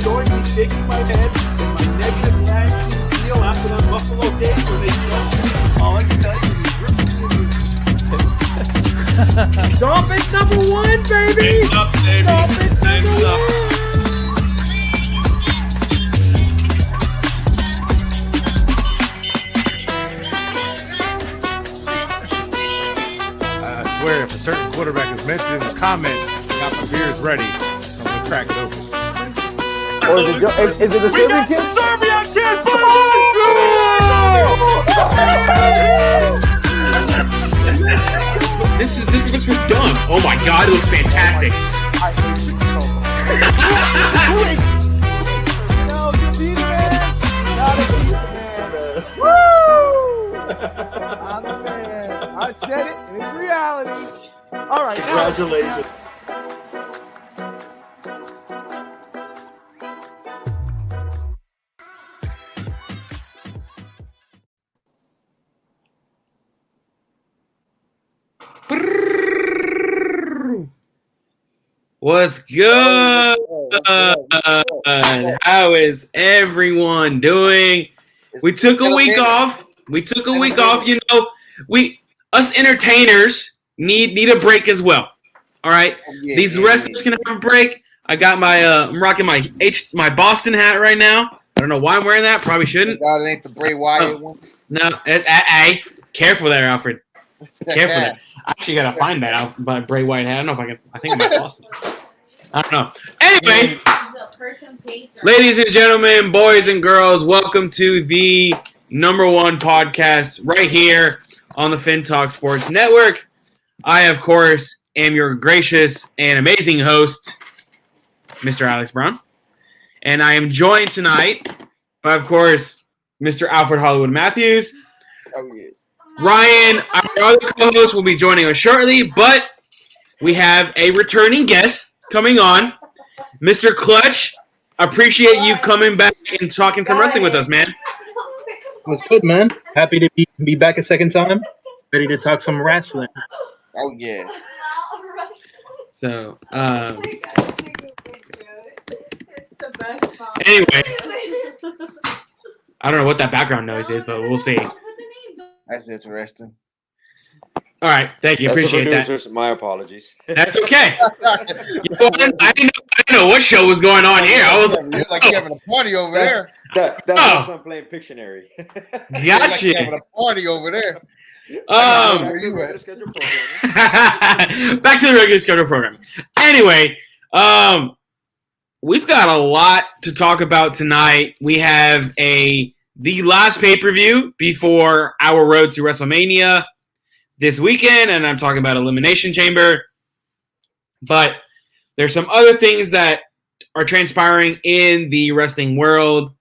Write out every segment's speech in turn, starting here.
Showing me shaking my head in my negative nasty feel after that Buffalo game where they all I can tell you is Dolphins number 1, baby! Next up, baby. Dolphins Next number up. 1! I swear, if a certain quarterback is mentioned in the comments, I got my beers ready. I'm gonna crack it open. Or is it the Serbian kid? Serbia kid, This looks done. Oh my god, it looks fantastic. I hate you so much. No, get these man. Not a beat man. Woo! I'm the man. I said it, and it's reality. All right, now. Congratulations. What's good? How is everyone doing? We took a week off. You know, us entertainers need a break as well. All right, these wrestlers can have a break. I got my I'm rocking my Boston hat right now. I don't know why I'm wearing that. Probably shouldn't. God, it ain't the Bray Wyatt one. No, hey, careful there, Alfred. Careful there. I actually gotta find that out by Bray Wyatt hat. I don't know if I can. I think it might be Boston. I don't know. Anyway, ladies and gentlemen, boys and girls, welcome to the #1 podcast right here on the Fin Talk Sports Network. I, of course, am your gracious and amazing host, Mr. Alex Brown. And I am joined tonight by, of course, Mr. Alfred Hollywood Matthews. Oh, yeah. Ryan, our other co-host, will be joining us shortly, but we have a returning guest coming on. Mr. Clutch, appreciate you coming back and talking some wrestling with us, man. What's good, man? Happy to be back a second time. Ready to talk some wrestling. Oh, yeah. So, anyway, I don't know what that background noise is, but we'll see. That's interesting. All right, thank you. Appreciate that. My apologies. That's okay. I didn't know what show was going on here. I was like you're having a party over there. That's I'm playing Pictionary. Gotcha. Like you're having a party over there. Back to the regular schedule program. Anyway, we've got a lot to talk about tonight. We have the last pay-per-view before our road to WrestleMania this weekend, and I'm talking about Elimination Chamber. But there's some other things that are transpiring in the wrestling world,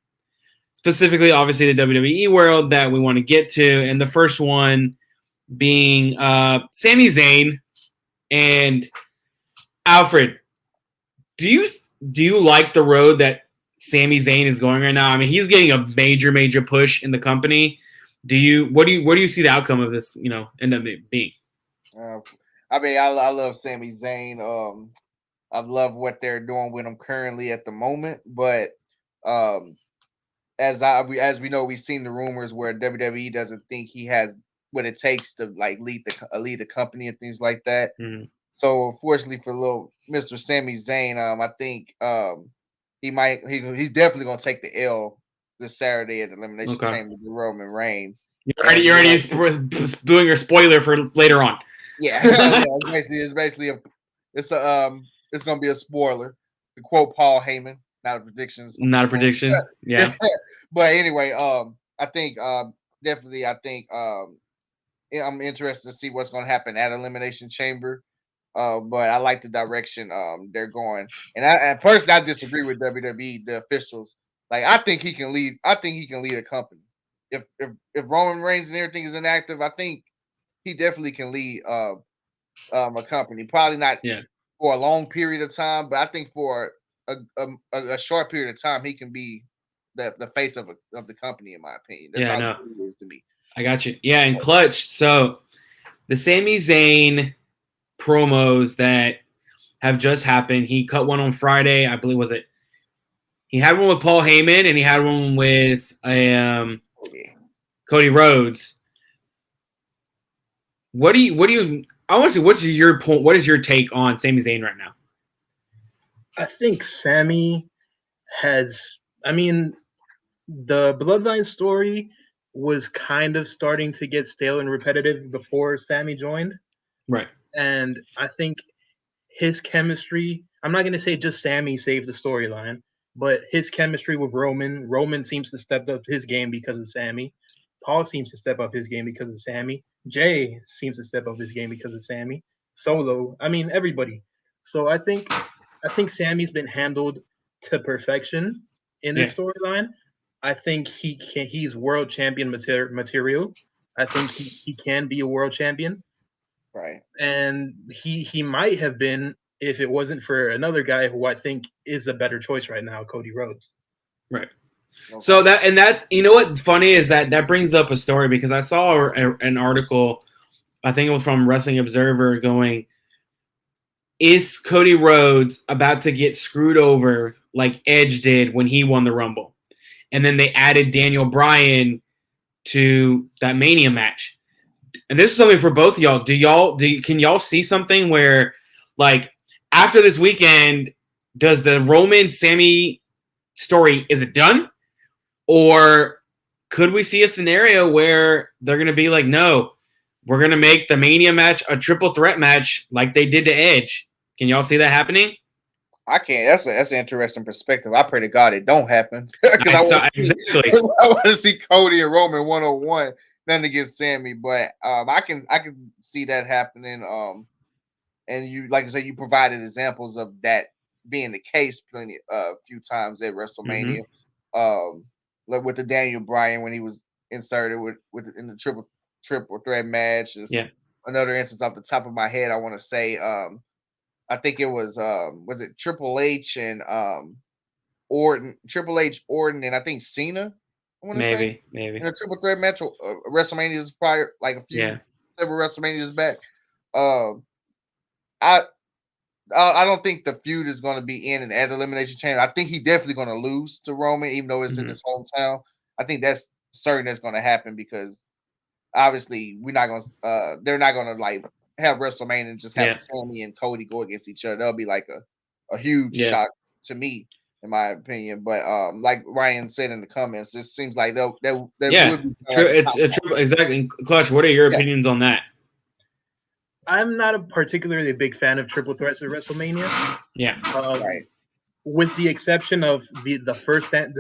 specifically, obviously, the WWE world that we want to get to. And the first one being Sami Zayn and Alfred. Do you like the road that Sami Zayn is going right now? I mean, he's getting a major push in the company. What do you see the outcome of this, end up being? I mean, I love Sami Zayn. I love what they're doing with him currently at the moment. But as we know, we've seen the rumors where WWE doesn't think he has what it takes to like lead the company and things like that. Mm-hmm. So unfortunately for little Mr. Sami Zayn, I think he's definitely gonna take the L this Saturday at the Elimination Chamber with Roman Reigns. You're already doing your spoiler for later on. Yeah, it's gonna be a spoiler. To quote Paul Heyman, not a prediction. Not a prediction. Yeah. But anyway, I think definitely I'm interested to see what's gonna happen at Elimination Chamber. But I like the direction they're going. And personally, I disagree with WWE, the officials. Like, I think he can lead a company. If Roman Reigns and everything is inactive, I think he definitely can lead a company. Probably not for a long period of time, but I think for a short period of time, he can be the face of the company, in my opinion. That's how it is to me. I got you. Yeah, and Clutch. So the Sami Zayn promos that have just happened. He cut one on Friday, I believe. Was it? He had one with Paul Heyman, and he had one with Cody Rhodes. What do you? I want to see what's your point. What is your take on Sami Zayn right now? I think Sami has. I mean, the Bloodline story was kind of starting to get stale and repetitive before Sami joined. Right. And I think his chemistry, I'm not going to say just Sami saved the storyline, but his chemistry with Roman seems to step up his game because of Sami. Paul seems to step up his game because of Sami. Jay seems to step up his game because of Sami. Solo, I mean, everybody. So I think Sami's been handled to perfection in this storyline. I think he's world champion material. I think he can be a world champion. Right. And he might have been if it wasn't for another guy who I think is the better choice right now, Cody Rhodes. Right. Okay. So that's you know what funny is that brings up a story because I saw an article, I think it was from Wrestling Observer, going, is Cody Rhodes about to get screwed over like Edge did when he won the Rumble? And then they added Daniel Bryan to that Mania match. And this is something for both of y'all. Can y'all see something where, like, after this weekend, does the Roman Sami story, is it done? Or could we see a scenario where they're going to be like, no, we're going to make the Mania match a triple threat match like they did to Edge? Can y'all see that happening? I can't. That's an interesting perspective. I pray to God it don't happen because I want to see Cody and Roman 101. Nothing against Sami, but I can see that happening. And you, like I said, you provided examples of that being the case a few times at WrestleMania. Like with the Daniel Bryan when he was inserted in the triple threat match. Another instance off the top of my head, I want to say. I think it was it Triple H and Orton, and I think Cena. I want to say maybe in a triple threat match, WrestleMania's prior, like several WrestleManias back. I don't think the feud is going to be in at Elimination Chamber. I think he's definitely going to lose to Roman, even though it's in his hometown. I think that's certain that's going to happen because obviously they're not going to like have WrestleMania and just have Sami and Cody go against each other. That'll be like a huge shock to me, in my opinion. But like Ryan said in the comments, it seems like that would be true. Exactly. Clutch, what are your opinions on that? I'm not a particularly big fan of triple threats at WrestleMania. Yeah. Right. With the exception of the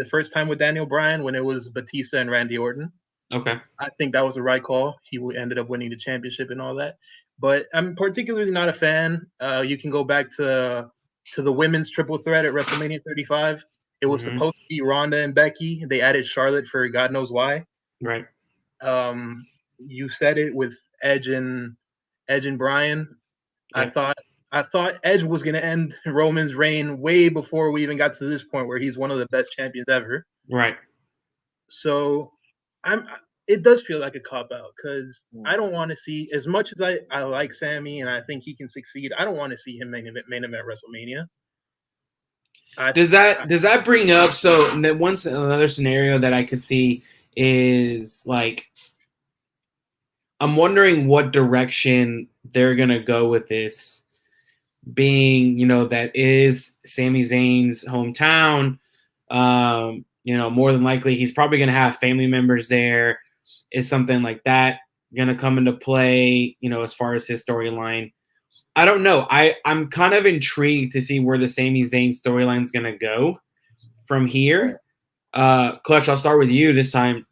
first time with Daniel Bryan when it was Batista and Randy Orton. Okay. I think that was the right call. He ended up winning the championship and all that. But I'm particularly not a fan. You can go back to the women's triple threat at WrestleMania 35. It was supposed to be Ronda and Becky. They added Charlotte for God knows why. Right. You said it with Edge and Bryan. Yeah. I thought Edge was going to end Roman's reign way before we even got to this point where he's one of the best champions ever. Right. So it does feel like a cop-out because I don't want to see, as much as I like Sami and I think he can succeed, I don't want to see him main event WrestleMania. Does that bring up, so another scenario that I could see is like, I'm wondering what direction they're going to go with this, being, that is Sami Zayn's hometown. More than likely he's probably going to have family members there. Is something like that going to come into play, as far as his storyline? I don't know. I'm kind of intrigued to see where the Sami Zayn storyline is going to go from here. Clutch, I'll start with you this time.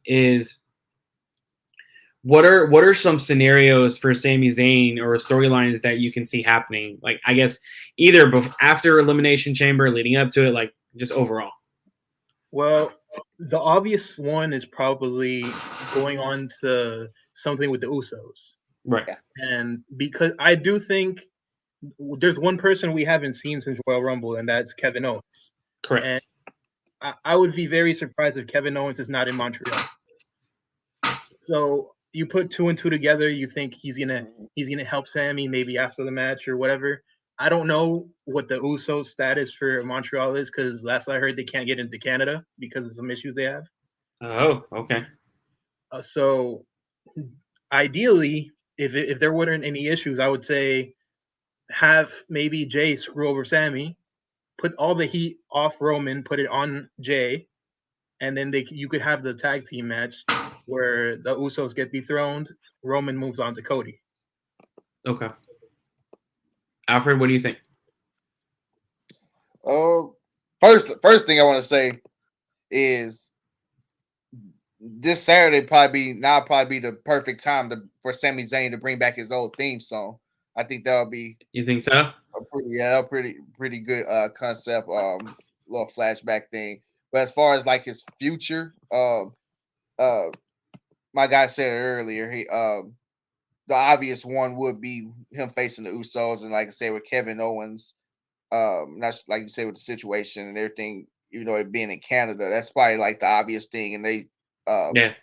What are some scenarios for Sami Zayn or storylines that you can see happening? Like, I guess either after Elimination Chamber, leading up to it, like just overall. Well, the obvious one is probably going on to something with the Usos. Right. And because I do think there's one person we haven't seen since Royal Rumble, and that's Kevin Owens. Correct. And I would be very surprised if Kevin Owens is not in Montreal. So you put two and two together, you think he's gonna help Sami maybe after the match or whatever. I don't know what the Usos status for Montreal is because last I heard they can't get into Canada because of some issues they have. Oh, okay. So ideally, if there weren't any issues, I would say have maybe Jay screw over Sammy, put all the heat off Roman, put it on Jay, and then you could have the tag team match where the Usos get dethroned, Roman moves on to Cody. Okay. Alfred, what do you think? First thing I want to say is this Saturday probably be the perfect time for Sami Zayn to bring back his old theme song. I think that'll be. You think so? a pretty good concept, little flashback thing. But as far as like his future, my guy said it earlier. The obvious one would be him facing the Usos, and like I said with Kevin Owens, not like you said with the situation and everything. It being in Canada, that's probably like the obvious thing, and they Yeah.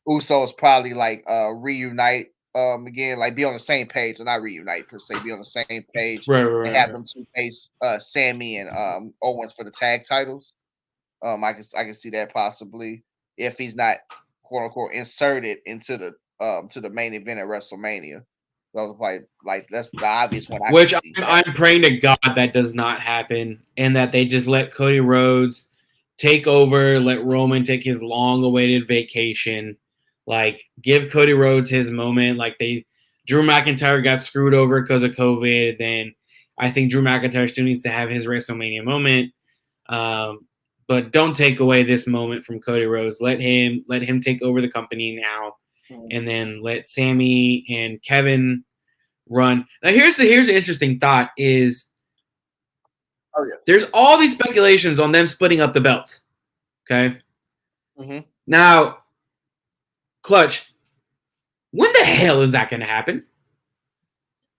Usos probably like reunite again, like be on the same page, or not reunite per se, be on the same page, Right. and have them two face Sammy and Owens for the tag titles. I can see that possibly if he's not quote unquote inserted into the to the main event at WrestleMania. Those are probably like that's the obvious one. Which I'm praying to God that does not happen, and that they just let Cody Rhodes take over, let Roman take his long-awaited vacation, like give Cody Rhodes his moment. Like Drew McIntyre got screwed over because of COVID. Then I think Drew McIntyre still needs to have his WrestleMania moment. But don't take away this moment from Cody Rhodes. Let him take over the company now, and then let Sammy and Kevin run. Now here's the interesting thought is there's all these speculations on them splitting up the belts. Okay. Mm-hmm. Now, Clutch, when the hell is that going to happen?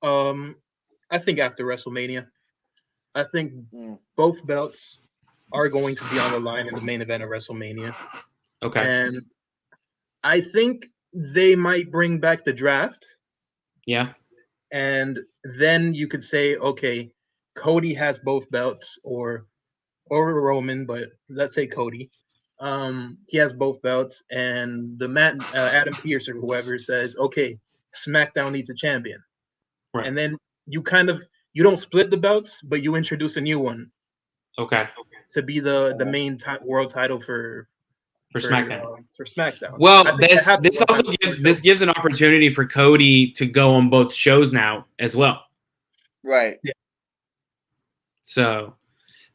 I think after WrestleMania. I think both belts are going to be on the line in the main event of WrestleMania. Okay. And I think they might bring back the draft. Yeah. And then you could say, okay, Cody has both belts, or Roman, but let's say Cody. He has both belts, and the Adam Pearce or whoever says, okay, SmackDown needs a champion. Right. And then you you don't split the belts, but you introduce a new one. Okay. To be the main world title for SmackDown. For SmackDown. Well, this gives an opportunity for Cody to go on both shows now as well. Right. Yeah. So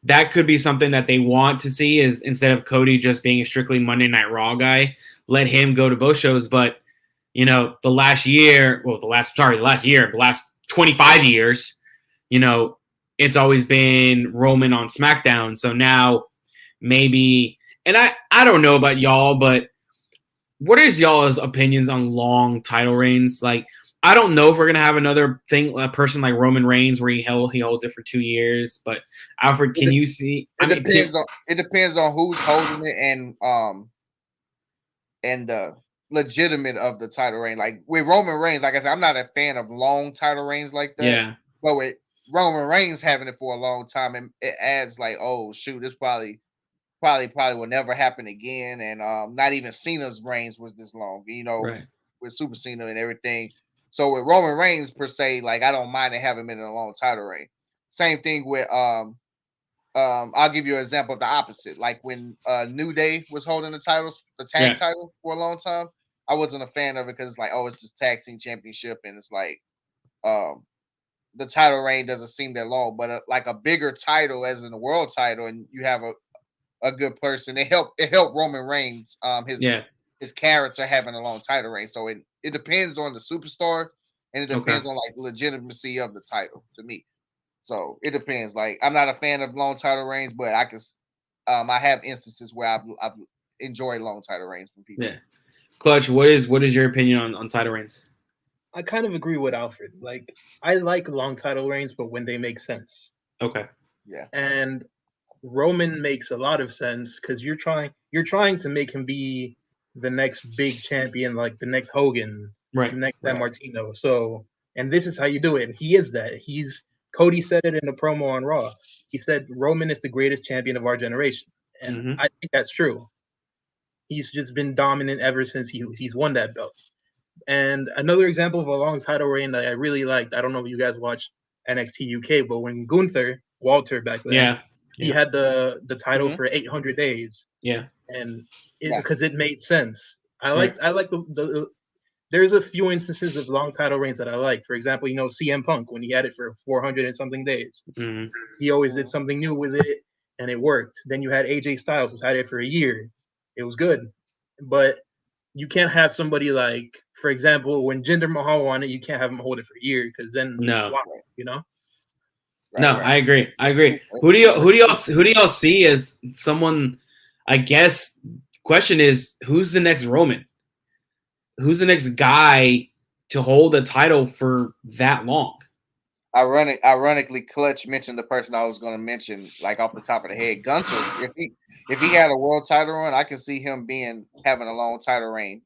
that could be something that they want to see is instead of Cody just being a strictly Monday Night Raw guy, let him go to both shows. But the last 25 years, it's always been Roman on SmackDown. So now maybe, and I don't know about y'all, but what is y'all's opinions on long title reigns? Like, I don't know if we're gonna have another thing, a person like Roman Reigns where he holds it for 2 years. But Alfred, can you see? It depends on who's holding it and the legitimate of the title reign. Like with Roman Reigns, like I said, I'm not a fan of long title reigns like that. Yeah. But with Roman Reigns having it for a long time, and it adds like, oh shoot, this probably will never happen again. And not even Cena's reigns was this long, right. With Super Cena and everything. So with Roman Reigns per se, like I don't mind to have him in a long title reign. Same thing with I'll give you an example of the opposite. Like when New Day was holding the tag titles for a long time, I wasn't a fan of it because it's like, oh, it's just tag team championship, and it's like the title reign doesn't seem that long. But like a bigger title, as in the world title, and you have a good person, it helped Roman Reigns his character having a long title reign. So it depends on the superstar, and it depends on like the legitimacy of the title to me. So it depends. Like I'm not a fan of long title reigns, but I can I have instances where I've enjoyed long title reigns from people. Yeah. Clutch, what is your opinion on title reigns? I kind of agree with Alfred. Like I like long title reigns, but when they make sense. Okay. Yeah. And Roman makes a lot of sense because you're trying to make him be the next big champion, like the next Hogan, right? The next San Martino. So, and this is how you do it. And he is that. He's Cody said it in the promo on Raw. He said Roman is the greatest champion of our generation, and Mhm. I think that's true. He's just been dominant ever since he's won that belt. And another example of a long title reign that I really liked. I don't know if you guys watch NXT UK, but when Gunther Walter back then, Yeah. he Yeah. had the title Mhm. for 800 days, Yeah. and Yeah. because it made sense. I Right. like the there's a few instances of long title reigns that I like. For example, CM Punk when he had it for 400 and something days. Mhm. He always did something new with it, and it worked. Then you had AJ Styles, who had it for a year. It was good, but you can't have somebody like, for example, when Jinder Mahal won it, you can't have him hold it for a year because then No. why, you know? Right, No, right. I agree. I agree. That's Who do true. y'all see as someone? I guess question is who's the next Roman? Who's the next guy to hold a title for that long? Ironically, Clutch mentioned the person I was going to mention, like off the top of the head, Gunther. If he had a world title run, I can see him having a long title reign.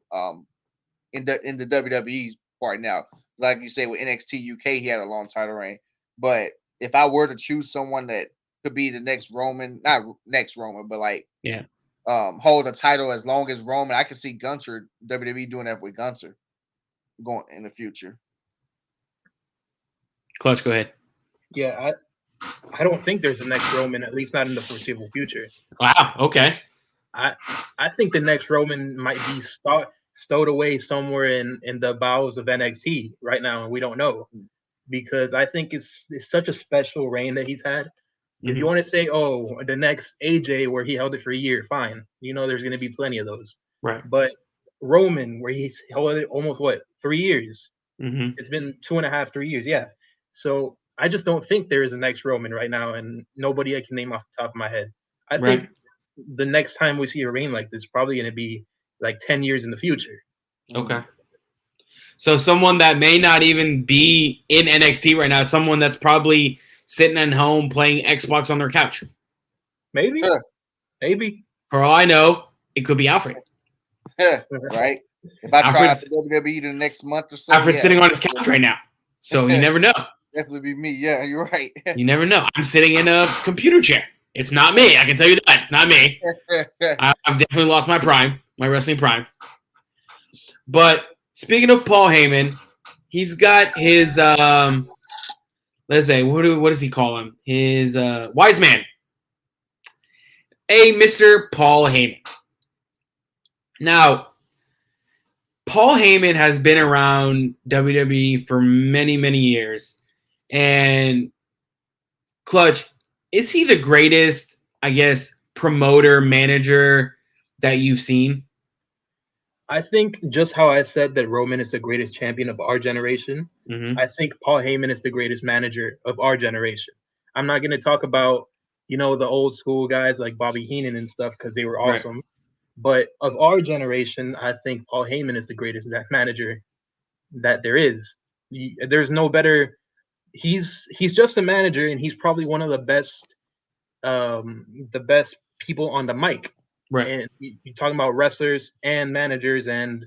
In the WWE part now, like you say with NXT UK, he had a long title reign. But if I were to choose someone that could be the next Roman, not next Roman, but like Yeah. hold a title as long as Roman, I can see Gunther WWE doing that with Gunther going in the future. Clutch, go ahead. Yeah, I don't think there's a next Roman, at least not in the foreseeable future. Wow. Okay. I think the next Roman might be stowed away somewhere in the bowels of NXT right now, and we don't know because I think it's such a special reign that he's had. If you Mhm. want to say, oh, the next AJ where he held it for a year, fine. There's going to be plenty of those. Right. But Roman, where he's held it almost 3 years? Mhm. It's been 2.5, 3 years, yeah. So I just don't think there is a next Roman right now, and nobody I can name off the top of my head. I Right. think the next time we see a reign like this, probably going to be like 10 years in the future. Okay. So someone that may not even be in NXT right now, someone that's probably sitting at home playing Xbox on their couch. Maybe, Sure. maybe. For all I know, it could be Alfred. Right? If I try out Alfred's, for WWE the next month or so, Alfred's yeah, sitting on his couch right now. So you never know. definitely be me. Yeah, you're right. You never know. I'm sitting in a computer chair. It's not me. I can tell you that. It's not me. I've definitely lost my prime, my wrestling prime. But speaking of Paul Heyman, he's got his let's say what does he call him? His wise man. Mr. Paul Heyman. Now, Paul Heyman has been around WWE for many, many years. And Clutch, is he the greatest, I guess, promoter, manager that you've seen? I think just how I said that Roman is the greatest champion of our generation, I think Paul Heyman is the greatest manager of our generation. I'm not going to talk about, the old school guys like Bobby Heenan and stuff because they were awesome. Right. But of our generation, I think Paul Heyman is the greatest manager that there is. There's no better. He's just a manager, and he's probably one of the best people on the mic. Right. And you're talking about wrestlers and managers and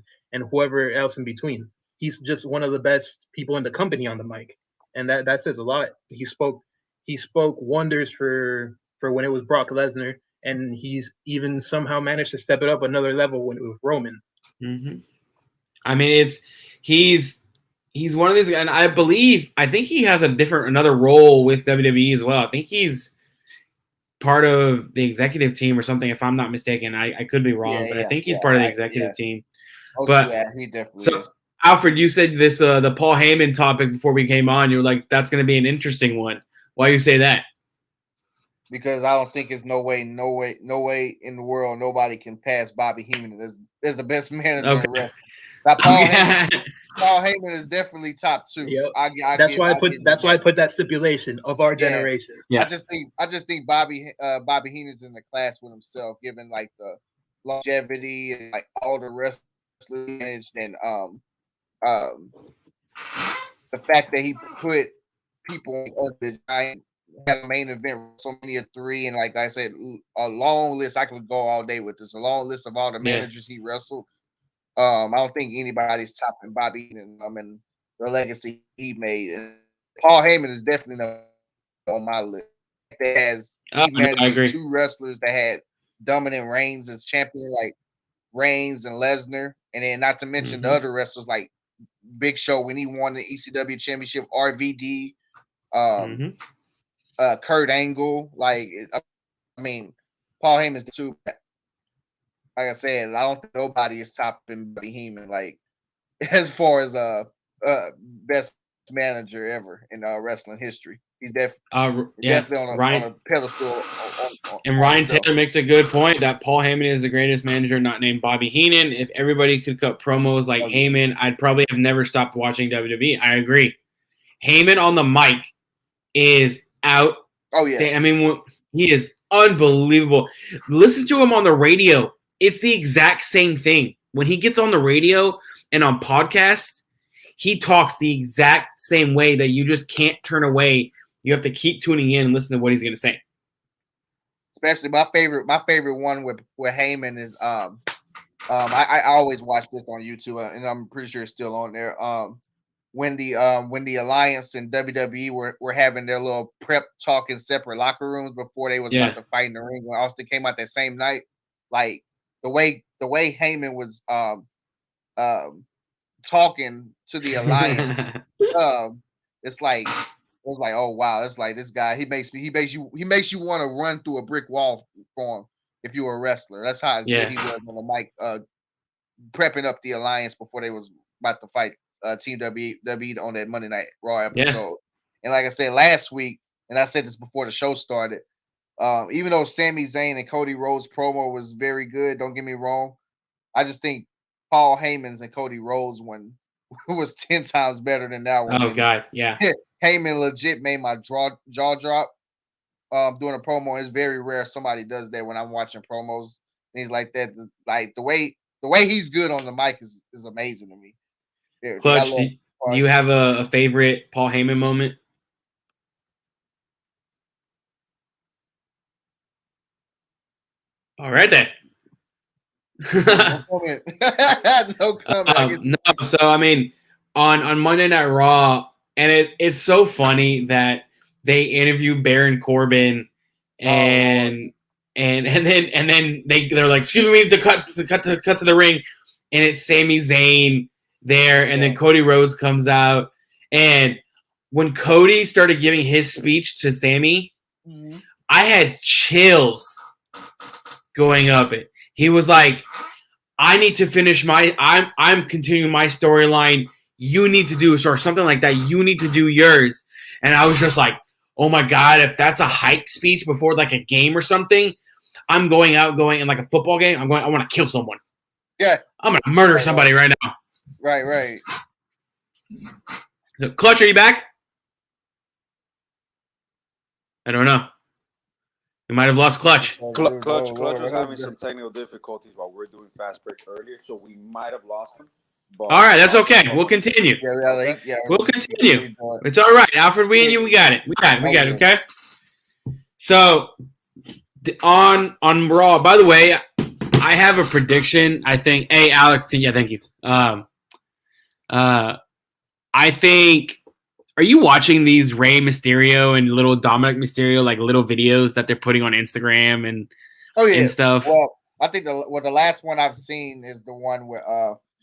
whoever else in between. He's just one of the best people in the company on the mic, and that says a lot. He spoke wonders for when it was Brock Lesnar, and he's even somehow managed to step it up another level when it was Roman. Mm-hmm. I mean, he's one of these, and I think he has another role with WWE as well. I think he's part of the executive team or something, if I'm not mistaken. I could be wrong, but I think he's part of the executive team. Oh, but yeah, he definitely is. Alfred, you said this the Paul Heyman topic before we came on. You were like, that's going to be an interesting one. Why you say that? Because I don't think there's no way in the world nobody can pass Bobby Heenan as the best manager in wrestling. Now, Paul Heyman is definitely top two. Yep. That's why I put that stipulation of our generation. Yeah. I just think Bobby Heenan's in the class with himself, given like the longevity and like all the wrestling and the fact that he put people on the giant had a main event WrestleMania 3, and like I said, a long list. I could go all day with this. A long list of all the managers he wrestled. I don't think anybody's topping Bobby and the legacy he made. And Paul Heyman is definitely on my list. That has Oh, he no, I agree. manages two wrestlers that had dominant reigns as champion, like Reigns and Lesnar, and then not to mention the other wrestlers like Big Show when he won the ECW championship, RVD, Kurt Angle. Like, I mean, Paul Heyman's too. Like I said, I don't think nobody is topping Bobby Heenan. Like, as far as best manager ever in wrestling history, he's definitely on a pedestal. And Ryan Taylor makes a good point that Paul Heyman is the greatest manager not named Bobby Heenan. If everybody could cut promos like Heyman, I'd probably have never stopped watching WWE. I agree. Heyman on the mic is out. Oh yeah. I mean, he is unbelievable. Listen to him on the radio. It's the exact same thing. When he gets on the radio and on podcasts, he talks the exact same way that you just can't turn away. You have to keep tuning in and listen to what he's going to say. Especially my favorite one with Heyman is I always watch this on YouTube and I'm pretty sure it's still on there. When the Alliance and WWE were having their little prep talk in separate locker rooms before they was about to fight in the ring when Austin came out that same night, like the way Heyman was talking to the Alliance, it's like oh wow, it's like this guy he makes you want to run through a brick wall for him if you were a wrestler. That's how good he was on the mic, prepping up the Alliance before they was about to fight Team WWE on that Monday Night Raw episode. Yeah. And like I said last week, and I said this before the show started, even though Sami Zayn and Cody Rhodes promo was very good, don't get me wrong, I just think Paul Heyman's and Cody Rhodes one was 10 times better than that one. Oh God, yeah. Heyman legit made my jaw drop doing a promo. It's very rare somebody does that when I'm watching promos. Things like that. Like the way he's good on the mic is amazing to me. Dude, Clutch, do you have a favorite Paul Heyman moment? All right then. No comment. No comment. No, so I mean, on Monday Night Raw, and it's so funny that they interview Baron Corbin, and then they're like, excuse me, to cut to the ring, and it's Sami Zayn there, and then Cody Rhodes comes out, and when Cody started giving his speech to Sami, I had chills going up it. He was like, I need to finish I'm continuing my storyline. You need to do, or something like that. You need to do yours. And I was just like, oh my God, if that's a hype speech before like a game or something, I'm going in like a football game. I want to kill someone. Yeah. I'm going to murder somebody right now. Right. Clutch, are you back? I don't know. We might have lost Clutch. Clutch was having some technical difficulties while we're doing fast break earlier, so we might have lost him. All right, that's okay. We'll continue. We'll continue. It's all right, Alfred. We and you, we got it. We got it. Okay. So on Raw. By the way, I have a prediction. I think. Hey, Alex. Yeah, thank you. I think. Are you watching these Rey Mysterio and little Dominic Mysterio like little videos that they're putting on Instagram and and stuff? Well, I think the last one I've seen is the one with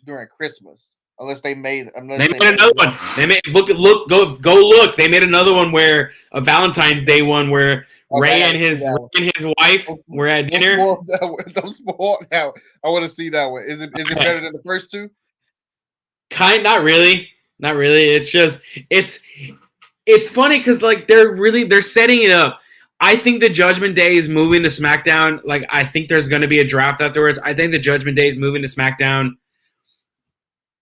during Christmas. They made another one. They made go look. They made another one where a Valentine's Day one where Rey and his wife were at dinner. Those more now. I want to see that one. Is it better than the first two? Not really. It's just it's funny because like they're setting it up. I think the Judgment Day is moving to SmackDown. Like I think there's going to be a draft afterwards. I think the Judgment Day is moving to SmackDown,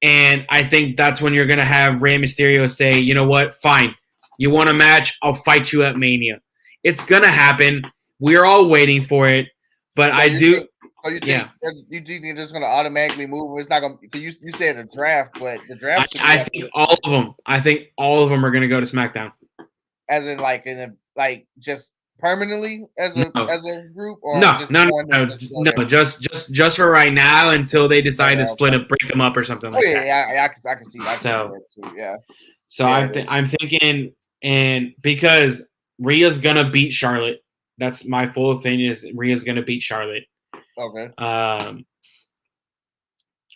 and I think that's when you're going to have Rey Mysterio say, "You know what? Fine. You want a match? I'll fight you at Mania." It's going to happen. We're all waiting for it, but So you think they're just going to automatically move? It's not going to. You said a draft, but the draft. I think all of them. I think all of them are going to go to SmackDown. As in, just permanently as a group, or no, just for right now until they decide to split up, break them up, or something like that. Yeah, I can see that. So I'm thinking, and because Rhea's gonna beat Charlotte. That's my full opinion. Is Rhea's gonna beat Charlotte. Okay.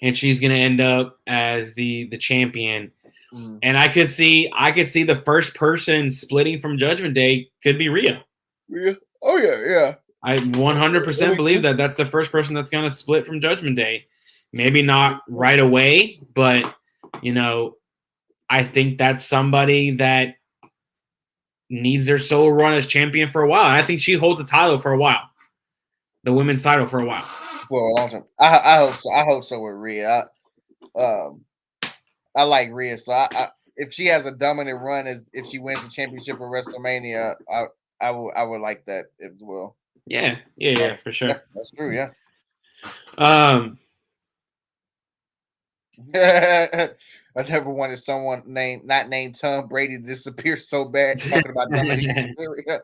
And she's gonna end up as the champion. Mm. And I could see the first person splitting from Judgment Day could be Rhea. Yeah. Oh yeah. I 100% believe that that's the first person that's gonna split from Judgment Day. Maybe not right away, but I think that's somebody that needs their solo run as champion for a while. And I think she holds the title for a while, the women's title for a while. For a long time. I hope so. I hope so with Rhea. I like Rhea, so I if she has a dominant run as if she wins the championship at WrestleMania, I would like that as well. Yeah, for sure. Yeah, that's true. Yeah. I never wanted someone not named Tom Brady to disappear so bad. Talking about that.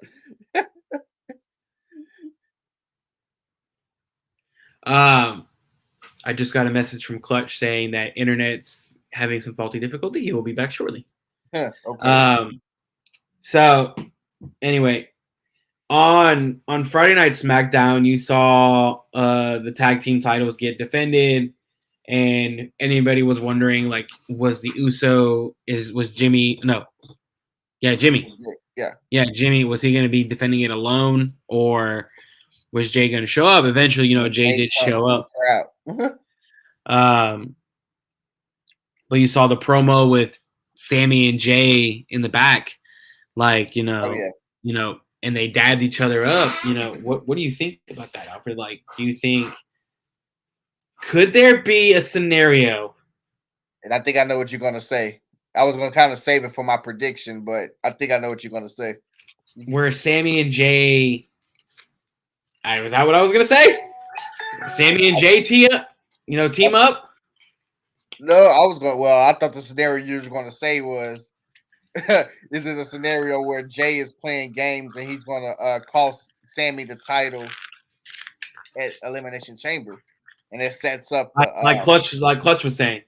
I just got a message from Clutch saying that internet's having some faulty difficulty. He will be back shortly. Okay. So anyway, on Friday Night SmackDown, you saw the tag team titles get defended, and anybody was wondering, like, was Jimmy? No, yeah, Jimmy. Yeah, Jimmy. Was he going to be defending it alone, or was Jay going to show up? Eventually, Jay did show up. But you saw the promo with Sami and Jay in the back, like, and they dabbed each other up. What do you think about that, Alfred? Like, do you think could there be a scenario? And I think I know what you're gonna say. I was gonna kind of save it for my prediction, but I think I know what you're gonna say. Where Sami and Jay, was that what I was gonna say? Sami and Jay team up. No, I was going. Well, I thought the scenario you were going to say was, this is a scenario where Jay is playing games and he's going to cost Sami the title at Elimination Chamber, and it sets up like Clutch was saying,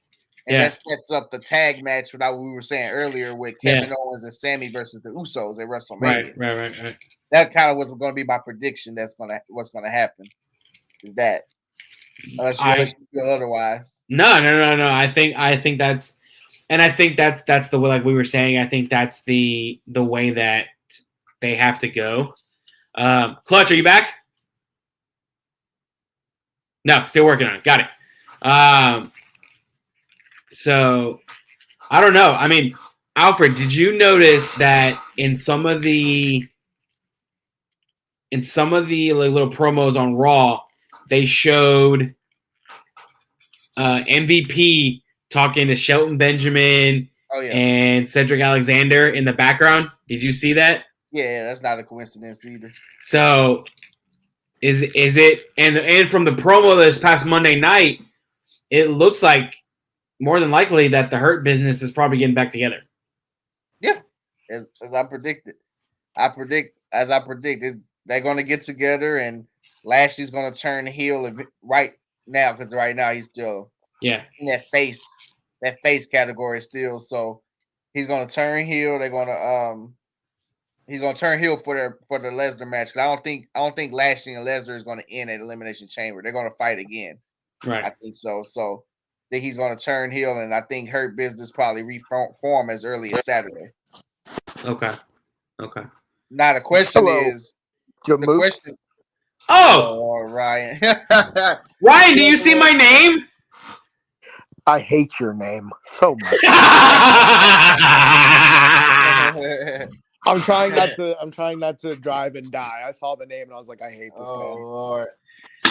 and that sets up the tag match that we were saying earlier with Kevin Owens and Sami versus the Usos at WrestleMania. Right. That kind of was going to be my prediction. What's going to happen is that. Unless you feel otherwise. No. I think that's the way, like we were saying. I think that's the way that they have to go. Clutch, are you back? No, still working on it. Got it. So I don't know. I mean, Alfred, did you notice that in some of the little promos on Raw, they showed MVP talking to Shelton Benjamin and Cedric Alexander in the background? Did you see that? Yeah, that's not a coincidence either. So is it and from the promo this past Monday night, it looks like more than likely that the Hurt Business is probably getting back together. Yeah, as I predicted. They're going to get together, and Lashley's going to turn heel right now, because right now he's still in that face category still. So he's going to turn heel. They're going to he's going to turn heel for the Lesnar match. Because I don't think Lashley and Lesnar is going to end at Elimination Chamber. They're going to fight again. Right. I think so. So I think he's going to turn heel, and I think Hurt Business probably reform as early as Saturday. Okay. Now the question is Oh, Ryan. Ryan, do you see my name? I hate your name so much. I'm trying not to drive and die. I saw the name and I was like, I hate this man. Lord.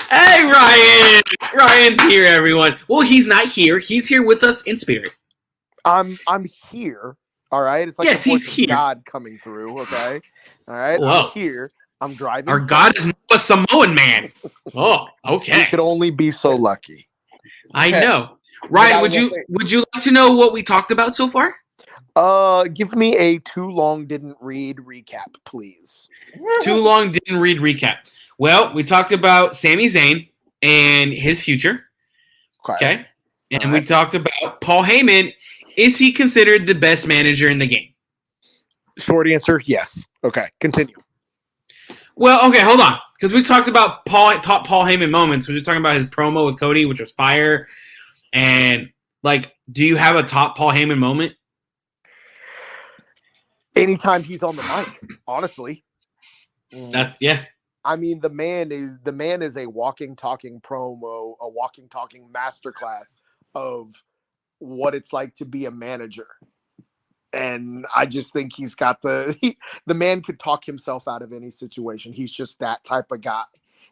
Hey, Ryan. Ryan's here, everyone. Well, he's not here. He's here with us in spirit. I'm here. All right. It's like yes, the voice he's here. of God coming through. Okay. All right. Whoa. I'm here. I'm driving. Our God is not a Samoan man. Oh, okay. You could only be so lucky. I know. Ryan, would you like to know what we talked about so far? Give me a too long didn't read recap, please. Too long didn't read recap. Well, we talked about Sami Zayn and his future. Okay. And we talked about Paul Heyman. Is he considered the best manager in the game? Short answer, yes. Okay, continue. Well, okay, hold on, because we talked about top Paul Heyman moments. We were talking about his promo with Cody, which was fire. And like, do you have a top Paul Heyman moment? Anytime he's on the mic, honestly. Yeah. I mean, the man is a walking, talking promo, a walking, talking masterclass of what it's like to be a manager. And I just think he's got the man could talk himself out of any situation. He's just that type of guy.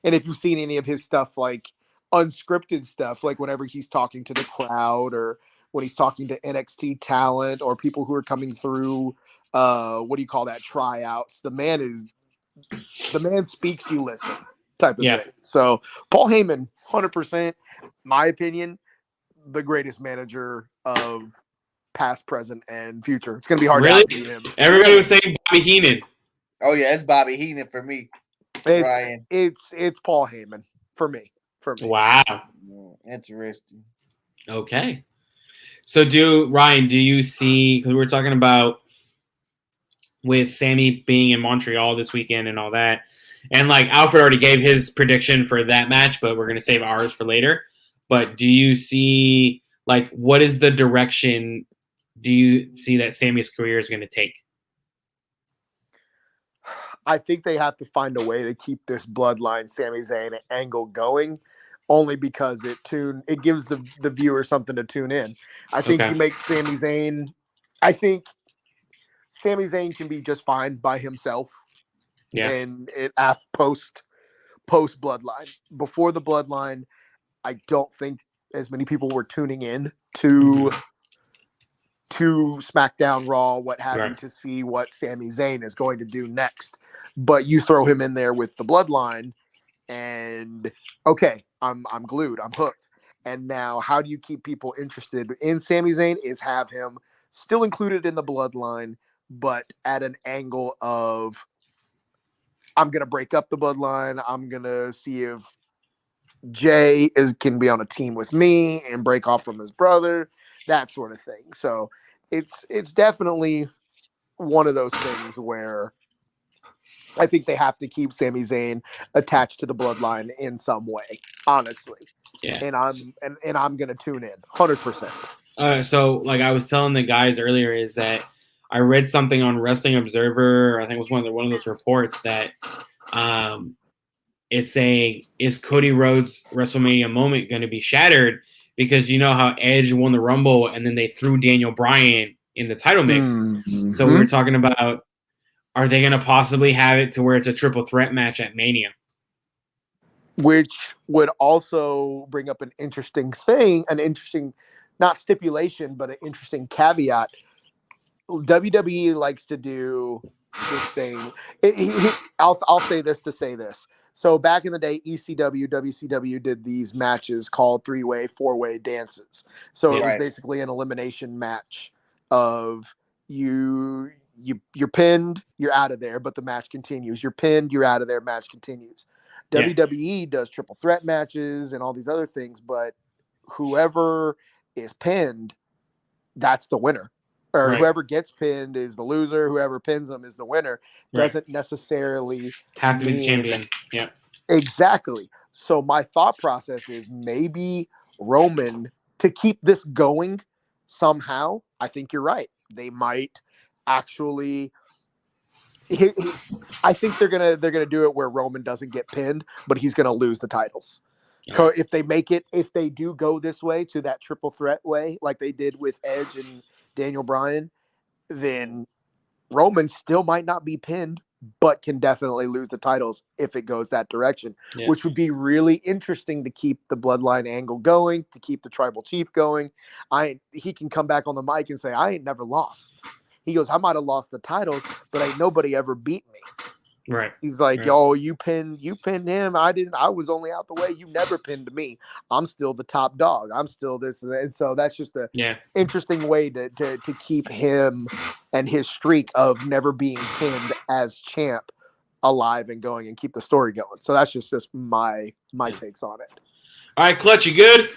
And if you've seen any of his stuff, like unscripted stuff, like whenever he's talking to the crowd or when he's talking to NXT talent or people who are coming through, what do you call that, tryouts, the man speaks, you listen type of thing. So Paul Heyman, 100%, my opinion, the greatest manager of past, present, and future. It's going to be hard to outdo him. Everybody was saying Bobby Heenan. Oh yeah, it's Bobby Heenan for me. Ryan. It's Paul Heyman for me. Wow. Interesting. Okay. So Ryan, do you see, because we were talking about with Sami being in Montreal this weekend and all that, and like Alfred already gave his prediction for that match, but we're going to save ours for later. But do you see, like, what is the direction do you see that Sami's career is going to take? I think they have to find a way to keep this bloodline Sami Zayn angle going, only because it gives the viewer something to tune in. I think you make Sami Zayn. I think Sami Zayn can be just fine by himself. Yeah. And post bloodline. Before the bloodline, I don't think as many people were tuning in to SmackDown, Raw, what have you, to see what Sami Zayn is going to do next. But you throw him in there with the bloodline, and okay, I'm glued, I'm hooked. And now, how do you keep people interested in Sami Zayn? Is have him still included in the bloodline, but at an angle of, I'm gonna break up the bloodline. I'm gonna see if Jay can be on a team with me and break off from his brother, that sort of thing. So it's definitely one of those things where I think they have to keep Sami Zayn attached to the bloodline in some way, honestly. Yeah. And I'm gonna tune in 100%. So like I was telling the guys earlier, is that I read something on Wrestling Observer, I think it was one of those reports, that it's saying, is Cody Rhodes' WrestleMania moment going to be shattered? Because you know how Edge won the Rumble and then they threw Daniel Bryan in the title mix. Mm-hmm. So we were talking about, are they going to possibly have it to where it's a triple threat match at Mania? Which would also bring up an interesting thing, not stipulation, but an interesting caveat. WWE likes to do this thing. I'll say this to say this. So back in the day, ECW, WCW did these matches called 3-way, 4-way dances. So it was basically an elimination match of you're pinned, you're out of there, but the match continues. You're pinned, you're out of there, match continues. WWE does triple threat matches and all these other things, but whoever is pinned, that's the winner. Or whoever gets pinned is the loser. Whoever pins them is the winner. Doesn't necessarily have to be the champion. Yeah, exactly. So my thought process is maybe Roman, to keep this going somehow. I think you're right. They might actually. I think they're gonna do it where Roman doesn't get pinned, but he's gonna lose the titles. If they do go this way to that triple threat way, like they did with Edge and Daniel Bryan, then Roman still might not be pinned, but can definitely lose the titles if it goes that direction, which would be really interesting to keep the bloodline angle going, to keep the tribal chief going. He can come back on the mic and say, I ain't never lost. He goes, I might have lost the titles, but ain't nobody ever beat me. Right. He's like, yo, you pinned him. I was only out the way. You never pinned me. I'm still the top dog. I'm still this. And so that's just a interesting way to keep him and his streak of never being pinned as champ alive and going and keep the story going. So that's just my takes on it. All right, Clutch, you good?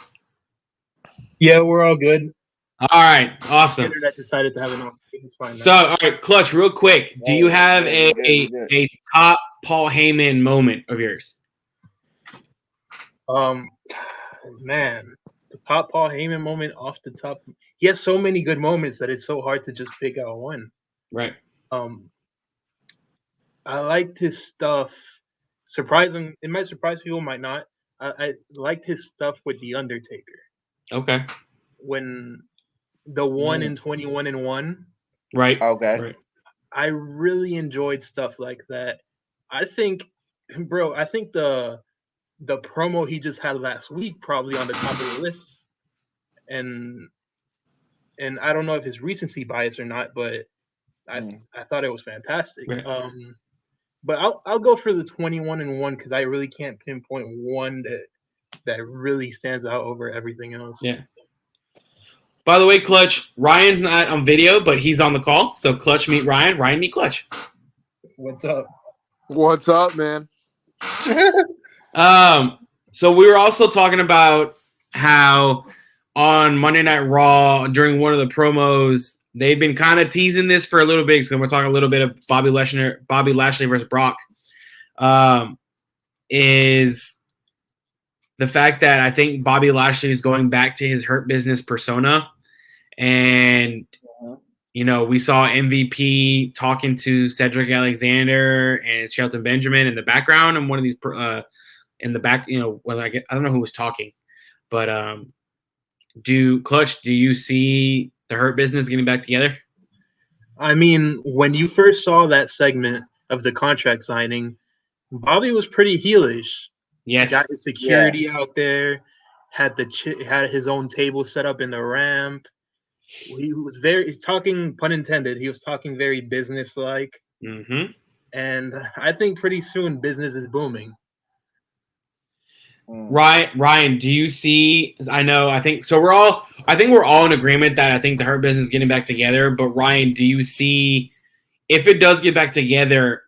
Yeah, we're all good. All right, awesome. Internet decided to have an off. It's fine So, now. all right, Clutch, real quick. Do you have a top Paul Heyman moment of yours? Man, the Paul Heyman moment off the top. He has so many good moments that it's so hard to just pick out one. Right. I liked his stuff. Surprising, it might surprise people, might not. I liked his stuff with the Undertaker Okay. when the 1 in 21 and 1. Right. Okay. Right. I really enjoyed stuff like that. I think, bro, the promo he just had last week probably on the top of the list, and I don't know if it's recency bias or not, but I thought it was fantastic. Right. But I'll go for the 21 and 1 because I really can't pinpoint one that really stands out over everything else. Yeah. By the way, Clutch, Ryan's not on video, but he's on the call. So Clutch meet Ryan, Ryan meet Clutch. What's up? What's up, man? So we were also talking about how on Monday Night Raw during one of the promos, they've been kind of teasing this for a little bit. So we're talking a little bit of Bobby Lashley versus Brock. Is the fact that I think Bobby Lashley is going back to his Hurt Business persona. And, you know, we saw MVP talking to Cedric Alexander and Shelton Benjamin in the background. And one of these in the back, you know, I don't know who was talking. But Clutch, do you see the Hurt Business getting back together? I mean, when you first saw that segment of the contract signing, Bobby was pretty heelish. Yes. He got his security out there, had his own table set up in the ramp. He's talking, pun intended, he was talking very business-like. Mm-hmm. And I think pretty soon business is booming. Ryan, do you see? I think we're all in agreement that I think the Hurt Business is getting back together. But Ryan, do you see if it does get back together?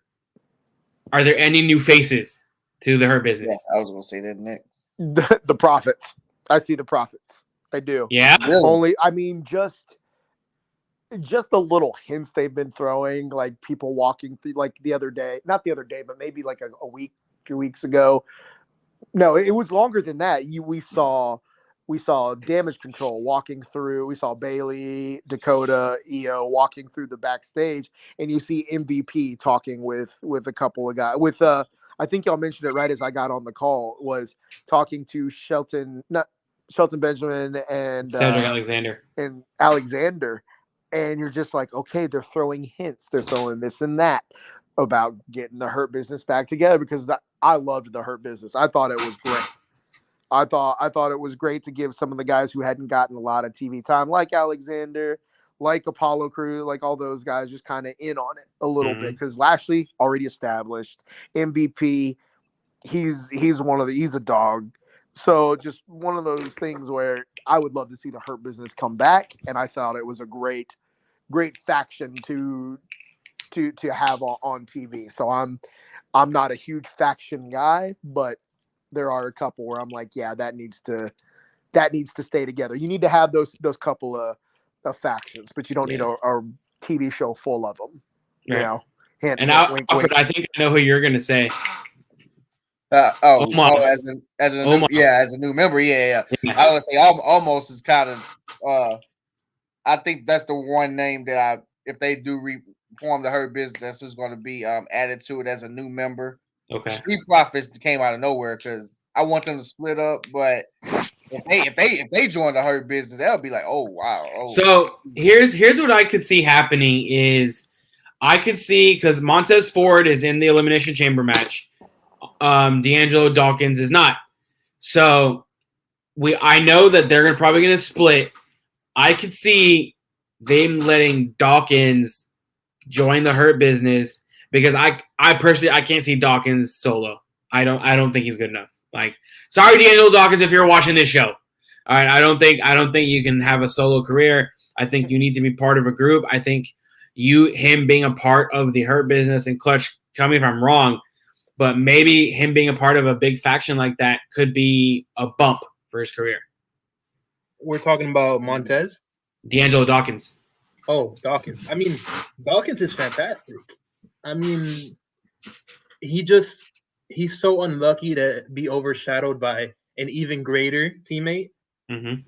Are there any new faces to the Hurt Business? Yeah, I was gonna say that next. The Profits. I see the Profits. I do. Yeah. Only, I mean, just the little hints they've been throwing, like people walking through, like the other day, not the other day, but maybe like a week, 2 weeks ago. No, it was longer than that. We saw Damage Control walking through. We saw Bailey, Dakota, Io walking through the backstage, and you see MVP talking with a couple of guys. With I think y'all mentioned it right as I got on the call, was talking to Shelton Benjamin and Cedric Alexander, and you're just like, okay, they're throwing hints, they're throwing this and that about getting the Hurt Business back together, because I loved the Hurt Business. I thought it was great. I thought it was great to give some of the guys who hadn't gotten a lot of TV time, like Alexander, like Apollo Crews, like all those guys, just kind of in on it a little bit, because Lashley already established, MVP, he's a dog. So just one of those things where I would love to see the Hurt Business come back, and I thought it was a great faction to have on TV. So I'm not a huge faction guy, but there are a couple where I'm like, yeah, that needs to stay together. You need to have those couple of factions, but you don't need a TV show full of them. You know. Hint, Alfred, wink. I think I know who you're gonna say. As a new member, yeah. I would say almost is kind of. I think that's the one name that if they do reform the Hurt Business, is going to be added to it as a new member. Okay. Street Profits came out of nowhere because I want them to split up, but if they join the Hurt Business, they'll be like, oh wow. Oh. So here's what I could see happening is I could see, because Montez Ford is in the Elimination Chamber match. D'Angelo Dawkins is not. So I know that they're probably going to split. I could see them letting Dawkins join the Hurt Business, because I personally I can't see Dawkins solo. I don't think he's good enough. Like, sorry, D'Angelo Dawkins, if you're watching this show. All right, I don't think you can have a solo career. I think you need to be part of a group. I think him being a part of the Hurt Business, and Clutch, tell me if I'm wrong, but maybe him being a part of a big faction like that could be a bump for his career. We're talking about Montez? D'Angelo Dawkins. Oh, Dawkins. I mean, Dawkins is fantastic. I mean, he's so unlucky to be overshadowed by an even greater teammate. Mm-hmm.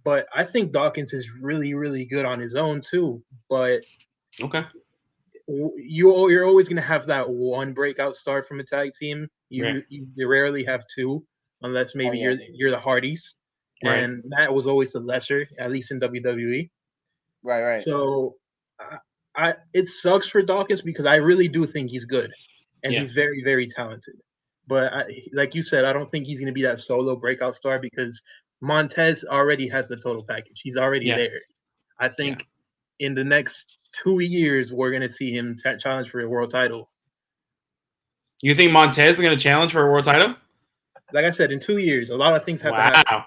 But I think Dawkins is really, really good on his own too. But Okay. you're always going to have that one breakout star from a tag team. You rarely have two, unless maybe you're the Hardys, Right. and that was always the lesser, at least in WWE. Right. So, it sucks for Dawkins because I really do think he's good, and he's very, very talented. But like you said, I don't think he's going to be that solo breakout star because Montez already has the total package. He's already there. I think in the next 2 years, we're going to see him challenge for a world title. You think Montez is going to challenge for a world title? Like I said, in 2 years, a lot of things have to happen.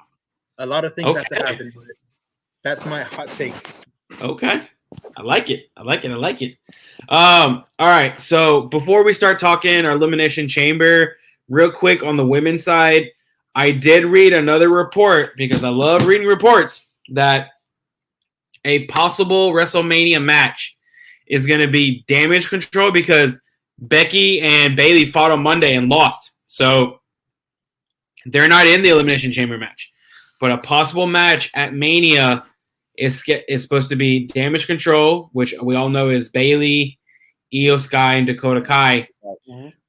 A lot of things have to happen. But that's my hot take. Okay. I like it. All right. So before we start talking our Elimination Chamber, real quick on the women's side, I did read another report because I love reading reports that a possible WrestleMania match is going to be Damage Control because Becky and Bayley fought on Monday and lost. So they're not in the Elimination Chamber match. But a possible match at Mania is supposed to be Damage Control, which we all know is Bayley, Io Sky, and Dakota Kai,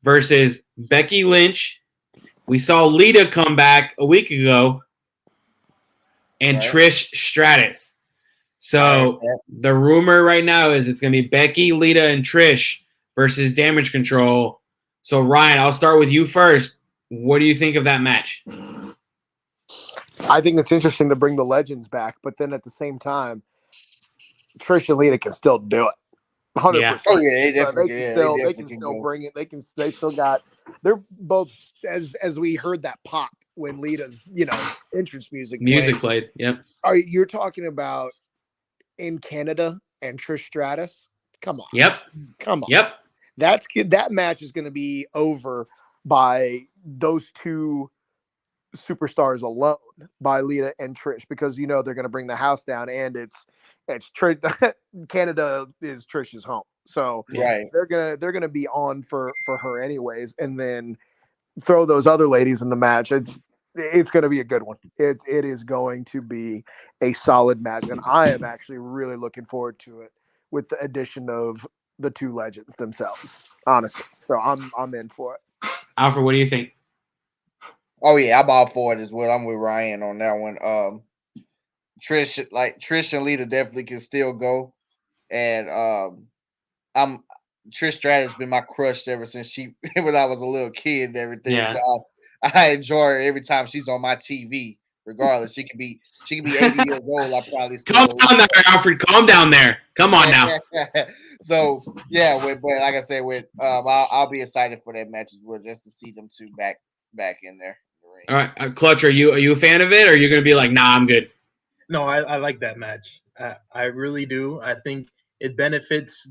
versus Becky Lynch. We saw Lita come back a week ago, and Trish Stratus. So the rumor right now is it's going to be Becky, Lita, and Trish versus Damage Control. So, Ryan, I'll start with you first. What do you think of that match? I think it's interesting to bring the legends back, but then at the same time, Trish and Lita can still do it. 100%. Yeah. Oh yeah, they can still bring it. They still got. They're both as we heard that pop when Lita's entrance music played. Yep. You're talking about in Canada and Trish Stratus? Come on. Yep. Come on. Yep. That match is going to be over by those two superstars alone, by Lita and Trish, because they're going to bring the house down, and it's Canada is Trish's home, so they're gonna be on for her anyways, and then throw those other ladies in the match. It's going to be a good one. It is going to be a solid match, and I am actually really looking forward to it with the addition of the two legends themselves, honestly. So I'm in for it. Alfred, what do you think? Oh yeah, I'm all for it as well. I'm with Ryan on that one. Trish and Lita definitely can still go, and Trish Stratus has been my crush ever since when I was a little kid and everything. Yeah. So I enjoy her every time she's on my TV, regardless. She could be 80 years old. I probably still calm down there, Alfred. Calm down there. Come on now. So yeah, but like I said, I'll be excited for that match as well, just to see them two back in there. All right, Clutch, are you a fan of it, or are you going to be like, nah, I'm good? No, I like that match. I really do. I think it benefits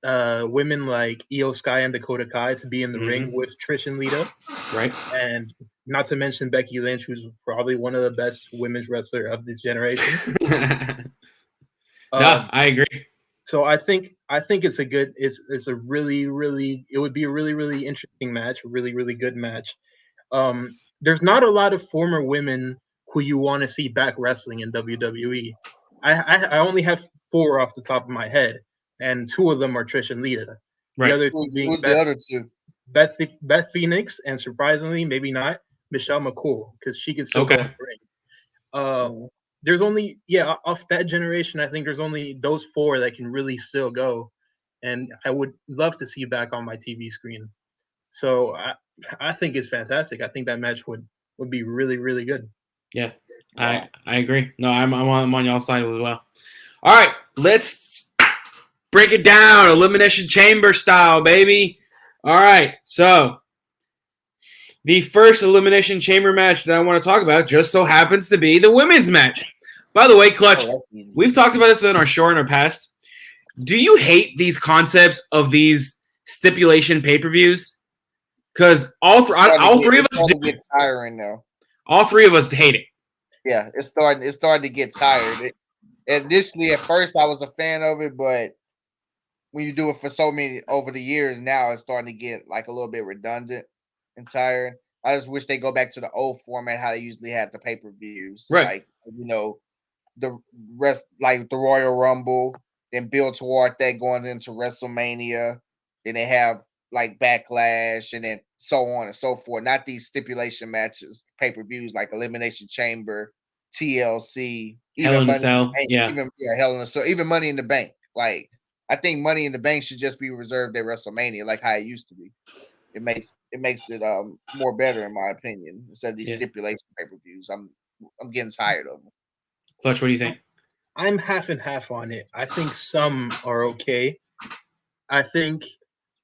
women like Io Sky and Dakota Kai to be in the ring with Trish and Lita. Right. And not to mention Becky Lynch, who's probably one of the best women's wrestlers of this generation. No, I agree. So I think it's a really, really, it would be a really, really interesting match, a really, really good match. There's not a lot of former women who you want to see back wrestling in WWE. I only have 4 off the top of my head, and 2 of them are Trish and Lita. Right. The other 2 being Who's the other 2? Beth Phoenix, and surprisingly, maybe not, Michelle McCool, because she can still go in the ring. There's only off that generation, I think there's only those 4 that can really still go, and I would love to see back on my TV screen. So I think it's fantastic. I think that match would be really, really good. Yeah, I agree. No, I'm on y'all's side as well. All right, let's break it down, Elimination Chamber style, baby. All right, so the first Elimination Chamber match that I want to talk about just so happens to be the women's match. By the way, Clutch, we've talked about this in our show in our past. Do you hate these concepts of these stipulation pay-per-views? Because all 3 of us get tiring now. All 3 of us hate it. Yeah, it's starting to get tired. initially at first I was a fan of it, but when you do it for so many over the years, now it's starting to get like a little bit redundant and tired. I just wish they go back to the old format, how they usually had the pay-per-views. Right. Like, the rest, like the Royal Rumble, then build toward that going into WrestleMania. Then they have like Backlash and then so on and so forth. Not these stipulation matches, pay-per-views like Elimination Chamber, TLC, Hell in a Money Cell. Bank, Yeah. Hell in a Cell, even Money in the Bank. Like, I think Money in the Bank should just be reserved at WrestleMania, like how it used to be. It makes it more better in my opinion instead of these stipulation pay-per-views. I'm getting tired of them. Clutch, what do you think? I'm half and half on it. I think some are okay. I think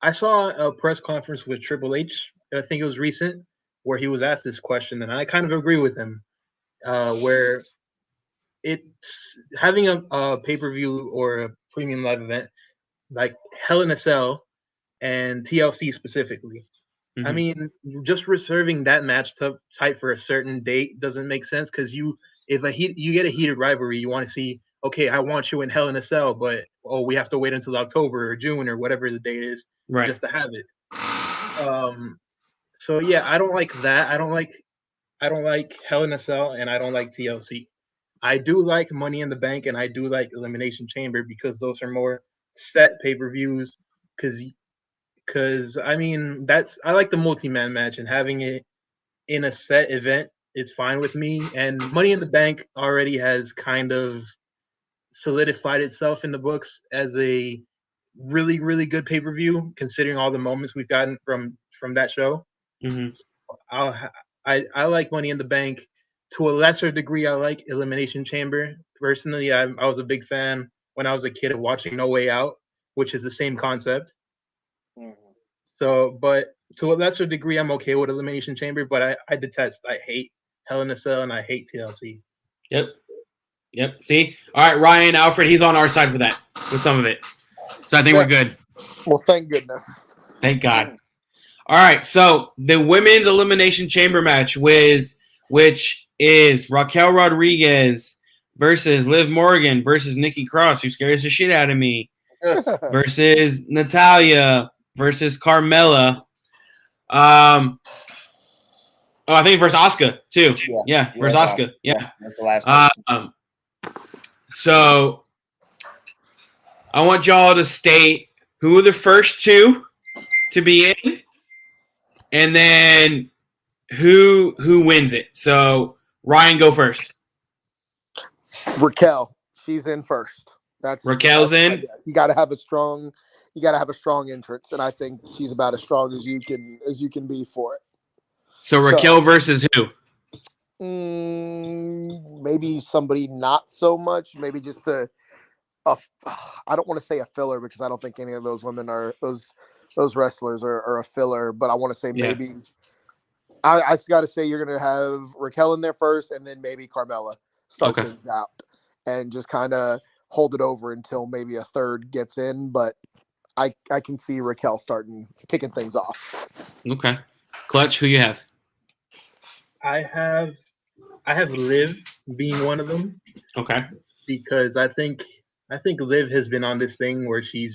I saw a press conference with Triple H. I think it was recent where he was asked this question, and I kind of agree with him. Where it's having a pay-per-view or a premium live event like Hell in a Cell and TLC specifically. Mm-hmm. I mean, just reserving that match type for a certain date doesn't make sense because you get a heated rivalry, you want to see, okay, I want you in Hell in a Cell, but we have to wait until October or June or whatever the date is just to have it. So yeah, I don't like that. I don't like Hell in a Cell and I don't like TLC. I do like Money in the Bank and I do like Elimination Chamber because those are more set pay-per-views because I mean I like the multi-man match and having it in a set event is fine with me. And Money in the Bank already has kind of solidified itself in the books as a really, really good pay-per-view, considering all the moments we've gotten from that show. Mm-hmm. I like Money in the Bank. To a lesser degree, I like Elimination Chamber. Personally, I was a big fan when I was a kid of watching No Way Out, which is the same concept. Mm-hmm. So, but to a lesser degree, I'm okay with Elimination Chamber, but I hate Hell in a Cell and I hate TLC. Yep. See? All right, Ryan, Alfred, he's on our side for that with some of it. So I think we're good. Well, thank goodness. Thank God. All right, so the women's Elimination Chamber match which is Raquel Rodriguez versus Liv Morgan versus Nikki Cross, who scares the shit out of me, versus Natalya versus Carmella. I think versus Asuka too. Yeah, versus Asuka. Yeah, that's the last. So I want y'all to state who are the first two to be in, and then who wins it. So Ryan, go first. Raquel, she's in first. Raquel's in. You got to have a strong entrance, and I think she's about as strong as you can be for it. So Raquel versus who? Maybe somebody not so much. Maybe just I don't want to say a filler because I don't think any of those women are those wrestlers are a filler. But I want to say maybe I got to say you're going to have Raquel in there first, and then maybe Carmella start things out and just kind of hold it over until maybe a third gets in. But I can see Raquel kicking things off. Okay, Clutch, who you have? I have Liv being one of them. Okay. Because I think Liv has been on this thing where she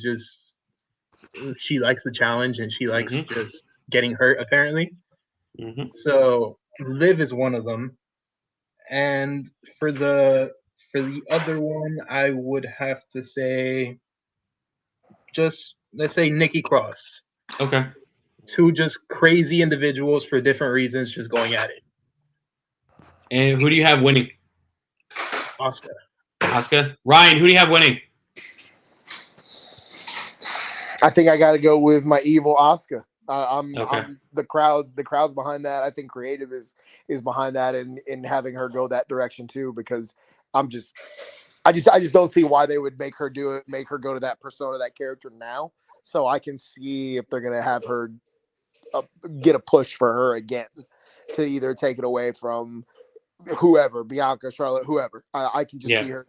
likes the challenge and she likes just getting hurt apparently. Mm-hmm. So Liv is one of them. And for the other one, I would have to say let's say Nikki Cross. Okay. Two just crazy individuals for different reasons just going at it. And who do you have winning? Asuka. Ryan, who do you have winning? I think I got to go with my evil Asuka. I'm the crowd's behind that. I think creative is behind that and in having her go that direction too, because I just don't see why they would make her go to that persona, that character now. So I can see if they're going to have her get a push for her again to either take it away from whoever, Bianca, Charlotte, whoever. I can just see her.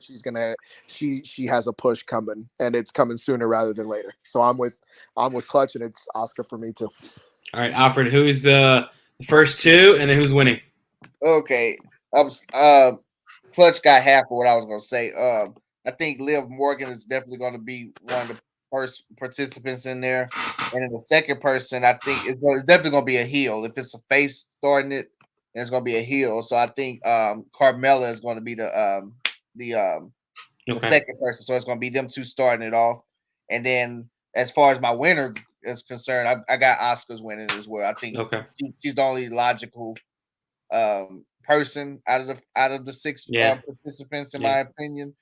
She has a push coming, and it's coming sooner rather than later. So I'm with Clutch, and it's Asuka for me too. All right, Alfred, who's the first two, and then who's winning? Okay, Clutch got half of what I was gonna say. I think Liv Morgan is definitely going to be one of the first participants in there, and then the second person I think it's definitely going to be a heel. If it's a face starting it, then it's going to be a heel. So I think Carmella is going to be the second person. So it's going to be them two starting it off, and then as far as my winner is concerned, I got Asuka's winning as well. I think she's the only logical person out of the six participants, in my opinion.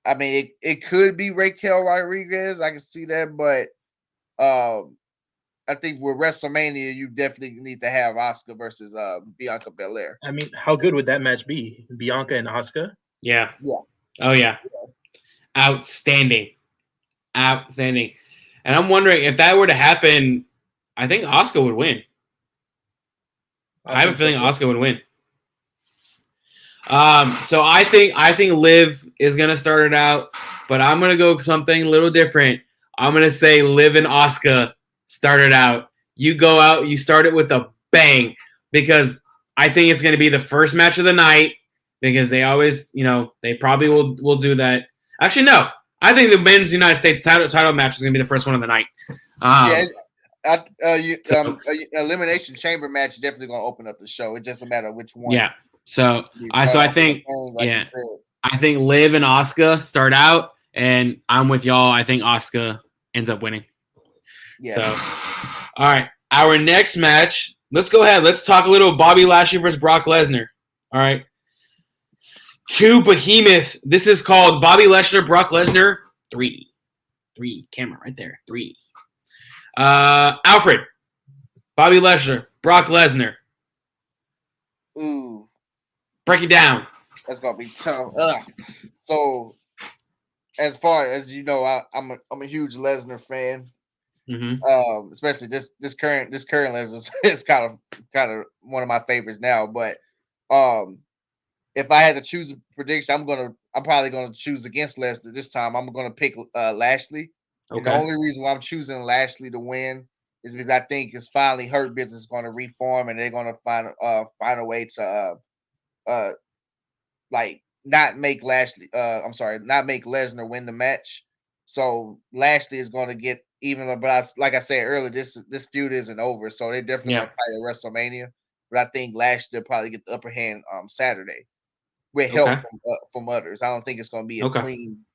I mean, it could be Raquel Rodriguez. I can see that, but I think with WrestleMania, you definitely need to have Asuka versus Bianca Belair. I mean, how good would that match be? Bianca and Asuka? Yeah. Yeah. Oh, yeah. Outstanding. Outstanding. And I'm wondering if that were to happen, I think Asuka would win. I have a feeling Asuka would win. So I think Liv is gonna start it out, but I'm gonna go something a little different. I'm gonna say Liv and Asuka start it out. You go out, you start it with a bang, because I think it's gonna be the first match of the night, because they always, they probably will do that. Actually, no. I think the men's United States title match is gonna be the first one of the night. Elimination Chamber match definitely gonna open up the show. It doesn't matter which one. Yeah. So I think I think Liv and Asuka start out, and I'm with y'all. I think Asuka ends up winning. Yeah. So, all right, our next match. Let's go ahead. Let's talk a little Bobby Lashley versus Brock Lesnar. All right. Two behemoths. This is called Bobby Lashley, Brock Lesnar. Three. Camera right there. 3. Alfred. Bobby Lashley, Brock Lesnar. Ooh. Break it down. That's gonna be tough. So, as far as you know, I'm a huge Lesnar fan. Mm-hmm. Especially this current Lesnar is kind of one of my favorites now. But if I had to choose a prediction, I'm probably gonna choose against Lesnar this time. I'm gonna pick Lashley. Okay. And the only reason why I'm choosing Lashley to win is because I think it's finally Hurt Business is going to reform, and they're going to find a way to not make Lesnar win the match. So Lashley is going to get even. But like I said earlier, this feud isn't over, so they're definitely going to fight at WrestleMania. But I think Lashley will probably get the upper hand Saturday with help from others. I don't think it's going to be a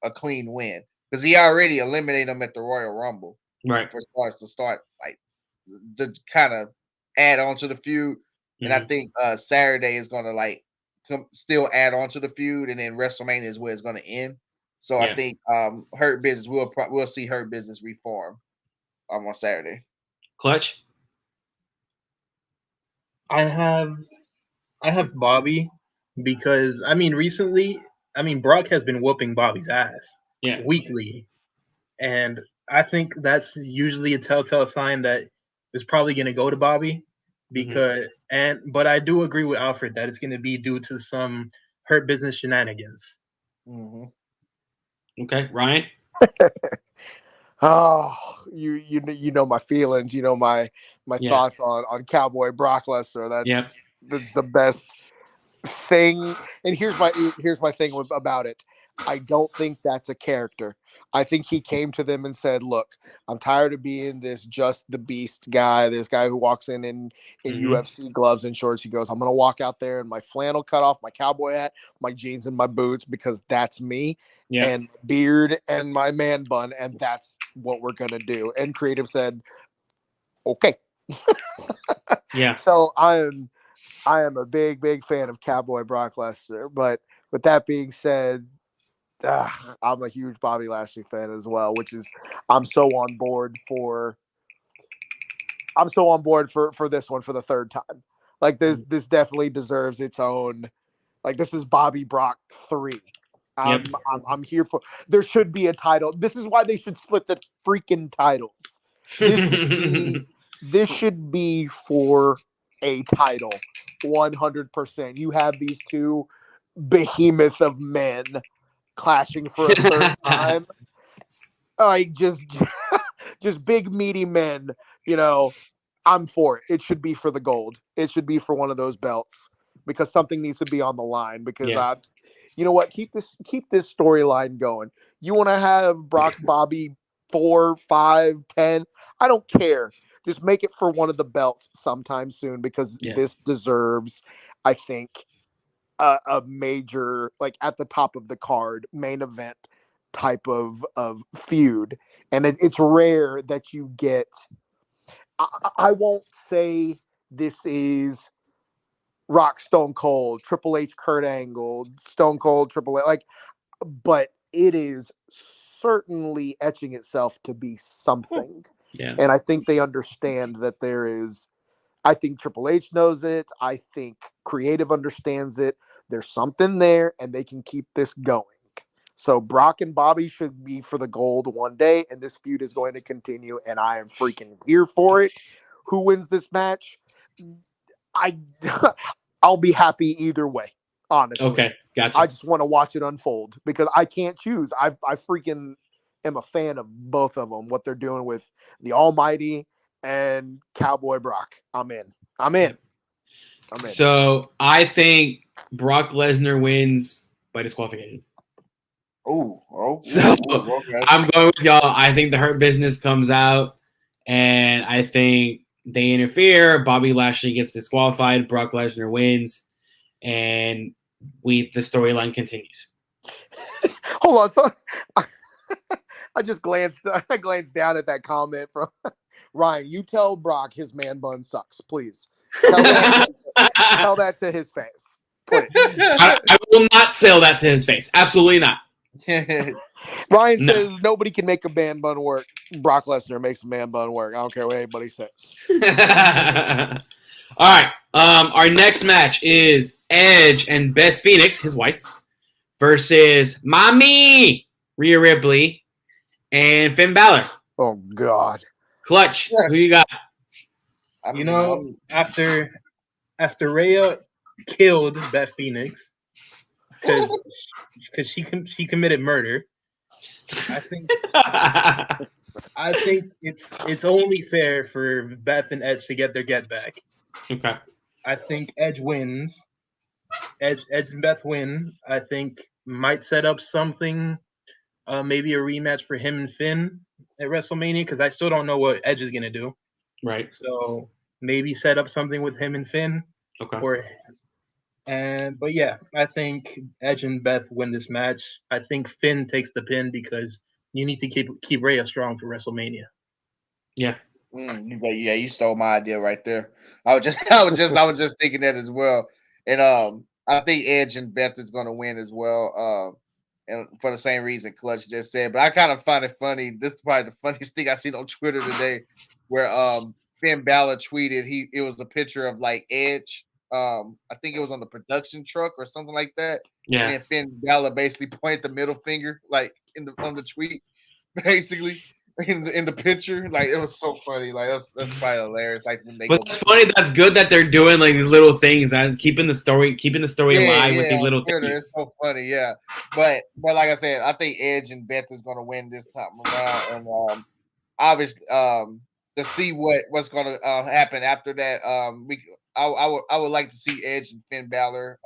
clean win, because he already eliminated him at the Royal Rumble. Right. For starts to start to kind of add on to the feud. And I think Saturday is going to still add on to the feud, and then WrestleMania is where it's going to end. So I think Hurt Business we'll see Hurt Business reform on Saturday. Clutch. I have Bobby, because recently Brock has been whooping Bobby's ass weekly, and I think that's usually a telltale sign that it's probably going to go to Bobby, because but I do agree with Alfred that it's going to be due to some Hurt Business shenanigans. Mm-hmm. Okay, Ryan. Oh, you know my feelings. You know my thoughts on Cowboy Brock Lesnar. That's the best thing. And here's my thing about it. I don't think that's a character. I think he came to them and said, look, I'm tired of being this just the beast guy, this guy who walks in UFC gloves and shorts. He goes, I'm going to walk out there in my flannel cut off, my cowboy hat, my jeans and my boots, because that's me, and beard and my man bun, and that's what we're going to do. And creative said, okay. So I am a big fan of Cowboy Brock Lesnar, but with that being said, I'm a huge Bobby Lashley fan as well, which is I'm so on board for this one for the third time. Like this definitely deserves its own. Like this is Bobby Brock 3. I'm here for. There should be a title. This is why they should split the freaking titles. This should be for a title, 100%. You have these two behemoth of men clashing for a third time. Like just big meaty men, I'm for it. It should be for the gold. It should be for one of those belts, because something needs to be on the line, because you know what? Keep this storyline going. You want to have Brock Bobby 4, 5, 10? I don't care. Just make it for one of the belts sometime soon because this deserves, I think, a major, like at the top of the card, main event type of feud. And it's rare that you get. I won't say this is Rock, Stone Cold, Triple H, Kurt Angle, Stone Cold, Triple H, but it is certainly etching itself to be something. Yeah. And I think they understand that there is. I think Triple H knows it. I think creative understands it. There's something there, and they can keep this going. So Brock and Bobby should be for the gold one day, and this feud is going to continue, and I am freaking here for it. Who wins this match? I'll be happy either way, honestly. Okay, gotcha. I just want to watch it unfold because I can't choose. I freaking am a fan of both of them, what they're doing with the Almighty and Cowboy Brock. I'm in. So I think Brock Lesnar wins by disqualification. Okay. I'm going with y'all. I think the Hurt Business comes out, and I think they interfere. Bobby Lashley gets disqualified. Brock Lesnar wins, and the storyline continues. Hold on. So I just glanced down at that comment from Ryan. You tell Brock his man bun sucks, please. Tell that to his face, please. I will not tell that to his face. Absolutely not. Ryan says nobody can make a man bun work. Brock Lesnar makes a man bun work. I don't care what anybody says. All right. Our next match is Edge and Beth Phoenix, his wife, versus Mommy Rhea Ripley and Finn Balor. Oh God. Clutch. Who you got? You know, after Rhea killed Beth Phoenix because she committed murder, I think it's only fair for Beth and Edge to get their get back. Okay. I think Edge wins. Edge and Beth win. I think might set up something, maybe a rematch for him and Finn at WrestleMania because I still don't know what Edge is gonna do. Right. So maybe set up something with him and Finn. Okay. But yeah, I think Edge and Beth win this match. I think Finn takes the pin because you need to keep Rhea strong for WrestleMania. Yeah. Yeah, you stole my idea right there. I was just thinking that as well. And I think Edge and Beth is going to win as well. And for the same reason Clutch just said. But I kind of find it funny. This is probably the funniest thing I seen on Twitter today, where Finn Balor tweeted it was a picture of like Edge. I think it was on the production truck or something like that. Yeah. And then Finn Balor basically pointed the middle finger like on the tweet, basically. In the picture, like it was so funny. Like that's probably hilarious. Like when they. But it's funny. That's good that they're doing like these little things and keeping the story alive with these little things. It's so funny, yeah. But like I said, I think Edge and Beth is going to win this time around, and obviously to see what's going to happen after that. I would like to see Edge and Finn Balor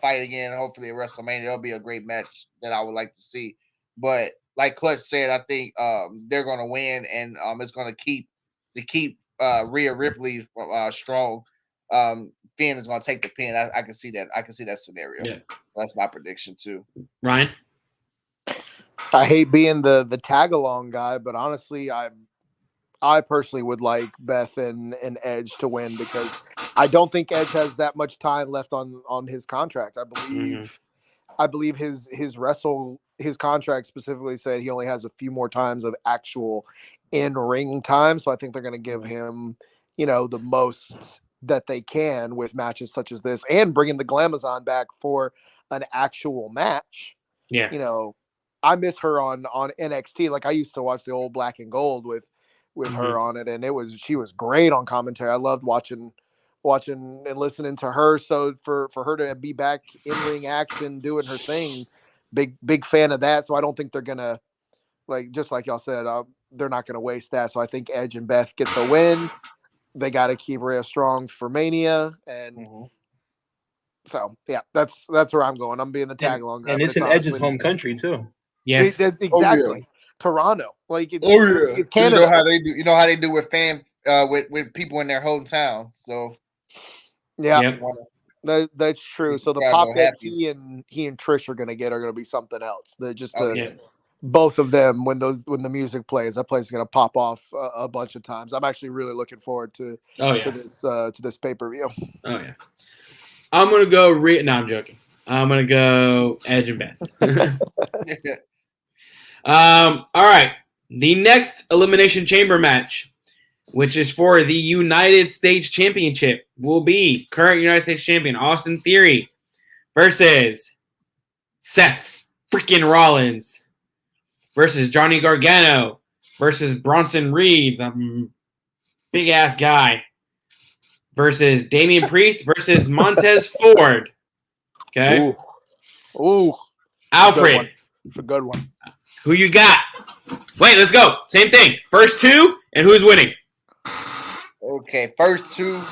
fight again. Hopefully at WrestleMania, it'll be a great match that I would like to see. But like Clutch said, I think they're going to win, and it's going to keep Rhea Ripley strong. Finn is going to take the pin. I can see that. I can see that scenario. Yeah. That's my prediction too. Ryan, I hate being the tag along guy, but honestly, I personally would like Beth and Edge to win because I don't think Edge has that much time left on his contract. I believe his contract specifically said he only has a few more times of actual in-ring time. So I think they're going to give him, the most that they can with matches such as this and bringing the Glamazon back for an actual match. Yeah. I miss her on NXT. Like I used to watch the old Black and Gold with her on it. And she was great on commentary. I loved watching and listening to her. So for her to be back in ring action, doing her thing, big fan of that. So I don't think they're gonna just like y'all said, they're not gonna waste that. So I think Edge and Beth get the win. They got to keep Rhea strong for Mania, and So yeah, that's where I'm going. I'm being the tag along guy. And but it's in honestly- Edge's home country too. Yes. Exactly. Toronto. Like it's So Canada. you know how they do. You know how they do with with people in their hometown. So Yeah. Yep. That's true. So the Chicago pop that happy. he and Trish are gonna get are gonna be something else. They're just Yeah. both of them when the music plays, that place is gonna pop off a bunch of times. I'm actually really looking forward to this pay-per-view. Oh yeah. I'm gonna go. No, I'm joking. I'm gonna go Edge and Beth. All right. The next Elimination Chamber match, which is for the United States Championship, will be current United States Champion Austin Theory versus Seth freaking Rollins versus Johnny Gargano versus Bronson Reed, the big ass guy, versus Damian Priest versus Montez Ford. Okay. Ooh. Alfred. It's a good one. Who you got? Wait, let's go. Same thing. First two, and who's winning? Okay, first two.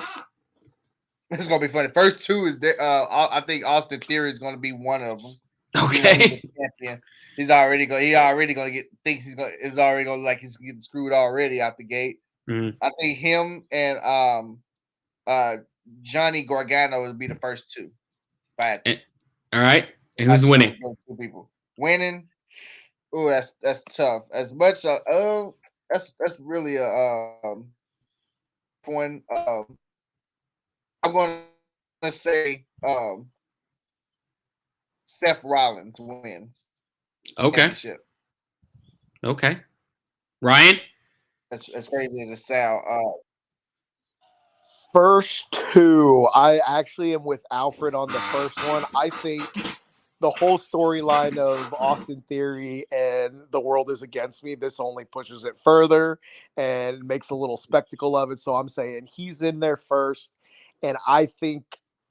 This is gonna be funny. First two is I think Austin Theory is gonna be one of them. Okay. Champion. He's already gonna get thinks is already gonna like he's getting screwed already out the gate. Mm-hmm. I think him and Johnny Gargano would be the first two. Bad. All right. And who's winning? Two people winning. Oh, that's tough. As much that's really a one. I'm going to say Seth Rollins wins. Okay. Okay. Ryan? As crazy as it sounds. First two, I actually am with Alfred on the first one. I think the whole storyline of Austin Theory and the world is against me, this only pushes it further and makes a little spectacle of it. So I'm saying he's in there first. And I think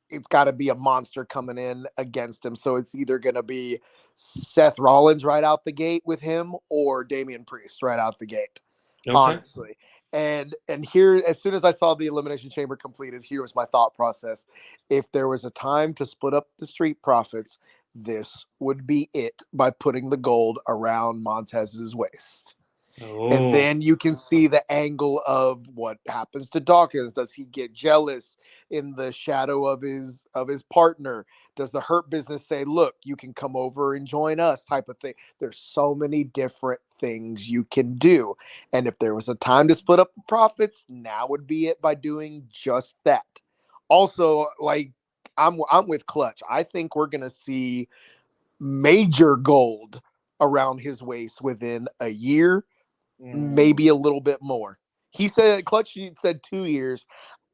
it's got to be a monster coming in against him. So it's either going to be Seth Rollins right out the gate with him or Damian Priest right out the gate, honestly. And here, as soon as I saw the Elimination Chamber completed, here was my thought process. If there was a time to split up the Street Profits, this would be it, by putting the gold around Montez's waist. And then you can see the angle of what happens to Dawkins. Does he get jealous in the shadow of his partner? Does the Hurt Business say, look, you can come over and join us, type of thing? There's so many different things you can do. And if there was a time to split up the profits, now would be it, by doing just that. Also, like, I'm with Clutch. I think we're going to see major gold around his waist within a year, maybe a little bit more. He said, Clutch said 2 years.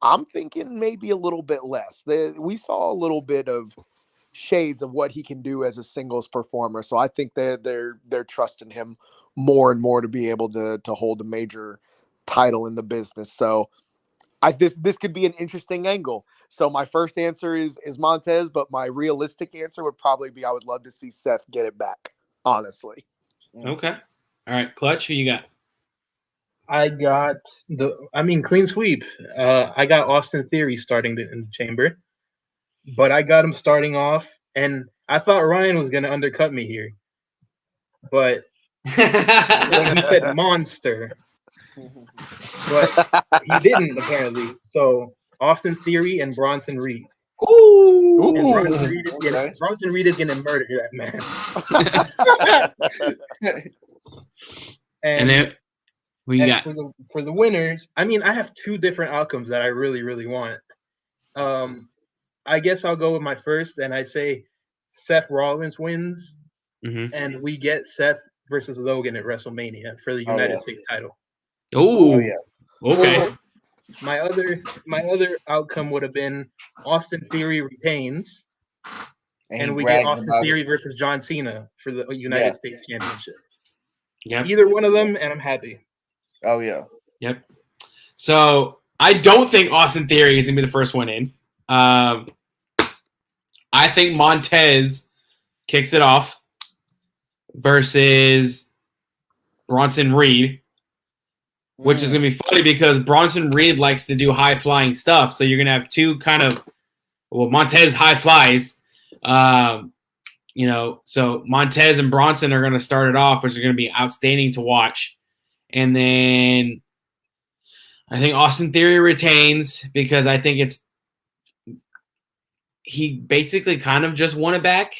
I'm thinking maybe a little bit less. We saw a little bit of shades of what he can do as a singles performer. So I think that they're trusting him more and more to be able to hold a major title in the business. So this could be an interesting angle. So my first answer is Montez, but my realistic answer would probably be I would love to see Seth get it back, honestly. Okay. All right, Clutch, who you got? I got clean sweep. I got Austin Theory starting in the chamber, but I got him starting off, and I thought Ryan was going to undercut me here, but he said monster, but he didn't apparently. So Austin Theory and Bronson Reed. Ooh. And Bronson Reed is gonna murder that man. and then what you got for the winners? I mean, I have two different outcomes that I really, really want. I guess I'll go with my first, and I say Seth Rollins wins, and we get Seth versus Logan at WrestleMania for the United States title. Oh yeah. Okay. My other outcome would have been Austin Theory retains, and we get Austin Theory versus John Cena for the United States Championship. Yeah. Either one of them, and I'm happy. Oh yeah. Yep. So I don't think Austin Theory is gonna be the first one in. I think Montez kicks it off versus Bronson Reed. Which is going to be funny because Bronson Reed likes to do high-flying stuff. So you're going to have two kind of well, Montez high flies. You know, so Montez and Bronson are going to start it off, which are going to be outstanding to watch. And then I think Austin Theory retains because I think he basically kind of just won it back.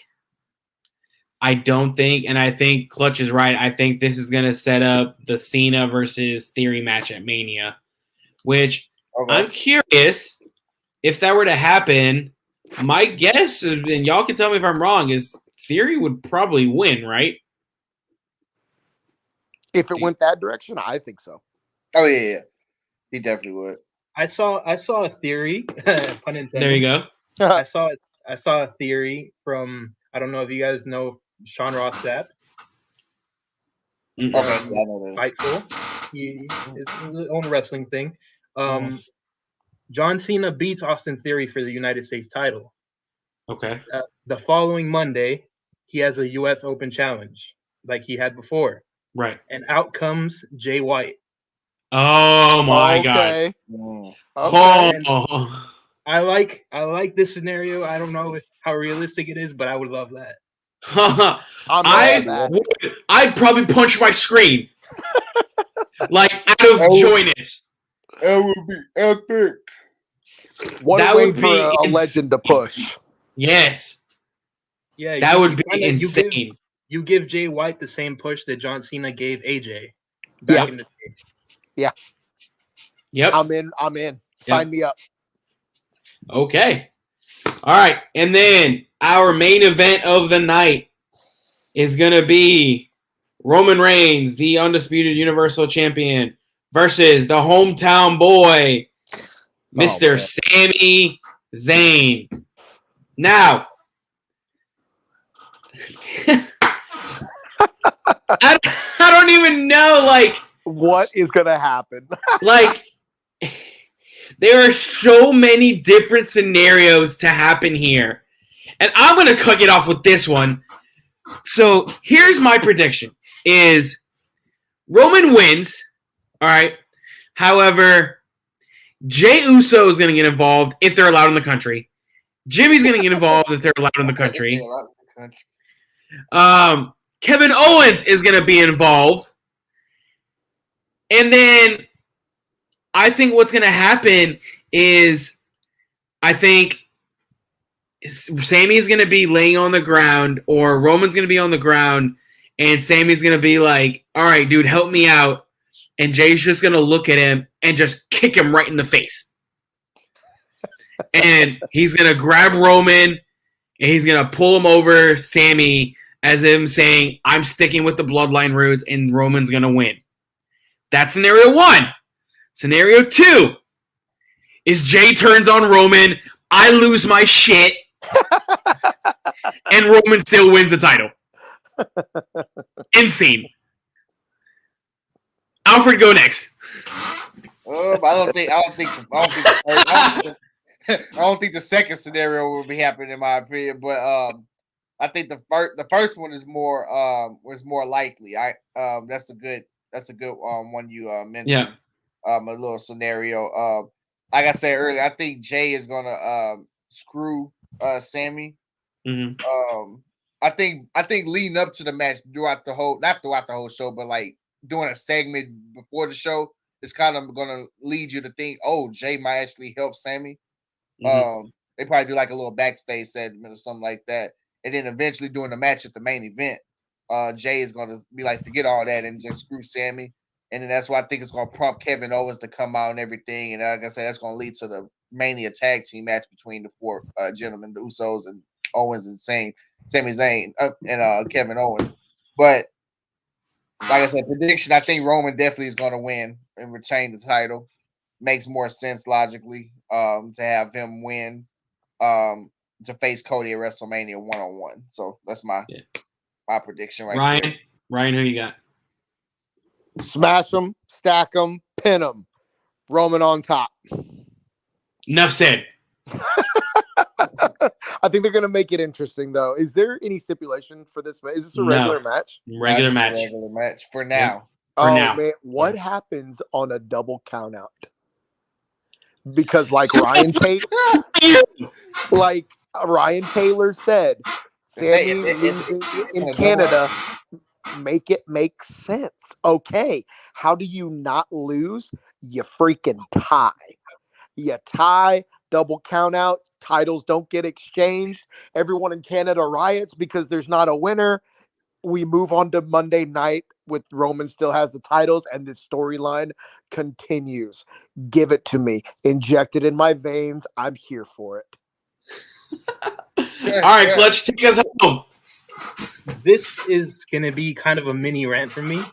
I don't think, and I think Clutch is right. I think this is going to set up the Cena versus Theory match at Mania, which I'm curious if that were to happen. My guess, and y'all can tell me if I'm wrong, is Theory would probably win, right? If it went that direction, I think so. Oh yeah. He definitely would. I saw a theory, pun intended. There you go. I saw a theory from, I don't know if you guys know Sean Ross Sapp. Fightful. He is his own wrestling thing. John Cena beats Austin Theory for the United States title. Okay. The following Monday, he has a U.S. Open challenge like he had before. Right. And out comes Jay White. Oh my God. Okay. I like this scenario. I don't know how realistic it is, but I would love that. I'd probably punch my screen like out of joyness. That would be epic. What a way for a legend to push. Yes. Yeah, that would be insane. You give Jay White the same push that John Cena gave AJ. Yeah. In the day. Yeah. Yep. I'm in. Sign me up. Okay. All right. And then our main event of the night is going to be Roman Reigns, the undisputed Universal Champion, versus the hometown boy, Mr. Sami Zayn. Now, I don't even know, like, what is going to happen. Like, there are so many different scenarios to happen here. And I'm going to kick it off with this one. So here's my prediction is Roman wins. All right. However, Jey Uso is going to get involved if they're allowed in the country. Jimmy's going to get involved if they're allowed in the country. Kevin Owens is going to be involved. And then I think what's going to happen is I think Sammy's going to be laying on the ground or Roman's going to be on the ground and Sammy's going to be like, all right, dude, help me out. And Jay's just going to look at him and just kick him right in the face. And he's going to grab Roman and he's going to pull him over Sammy as him saying, I'm sticking with the bloodline roots and Roman's going to win. That's scenario one. Scenario two is Jay turns on Roman. I lose my shit. And Roman still wins the title. Insane. Alfred, go next. I don't think the second scenario will be happening in my opinion, but I think the first one is more likely. That's a good one you mentioned. Yeah. A little scenario. Like I said earlier, I think Jay is gonna screw Sammy. Mm-hmm. I think leading up to the match not throughout the whole show, but like doing a segment before the show is kind of gonna lead you to think, oh, Jay might actually help Sammy. Mm-hmm. They probably do like a little backstage segment or something like that, and then eventually during the match at the main event, Jay is gonna be like, forget all that and just screw Sammy. And then that's why I think it's going to prompt Kevin Owens to come out and everything. And like I said, that's going to lead to the Mania tag team match between the four gentlemen, the Usos and Owens and Sami Zayn and Kevin Owens. But like I said, prediction, I think Roman definitely is going to win and retain the title. Makes more sense logically to have him win to face Cody at WrestleMania 1-on-1. So that's my prediction right there. Ryan, who you got? Smash them, stack them, pin them. Roman on top. Enough said. I think they're going to make it interesting, though. Is there any stipulation for this? Is this a regular match? Regular match. Regular match for now. For now. Man, what happens on a double count out? because like Ryan Taylor said, Sammy losing in Canada make it make sense. Okay, how do you not lose? You freaking tie. You tie, double count out, titles don't get exchanged. Everyone in Canada riots because there's not a winner. We move on to Monday night with Roman still has the titles, and this storyline continues. Give it to me. Inject it in my veins. I'm here for it. All right, Clutch, take us home. This is going to be kind of a mini rant for me.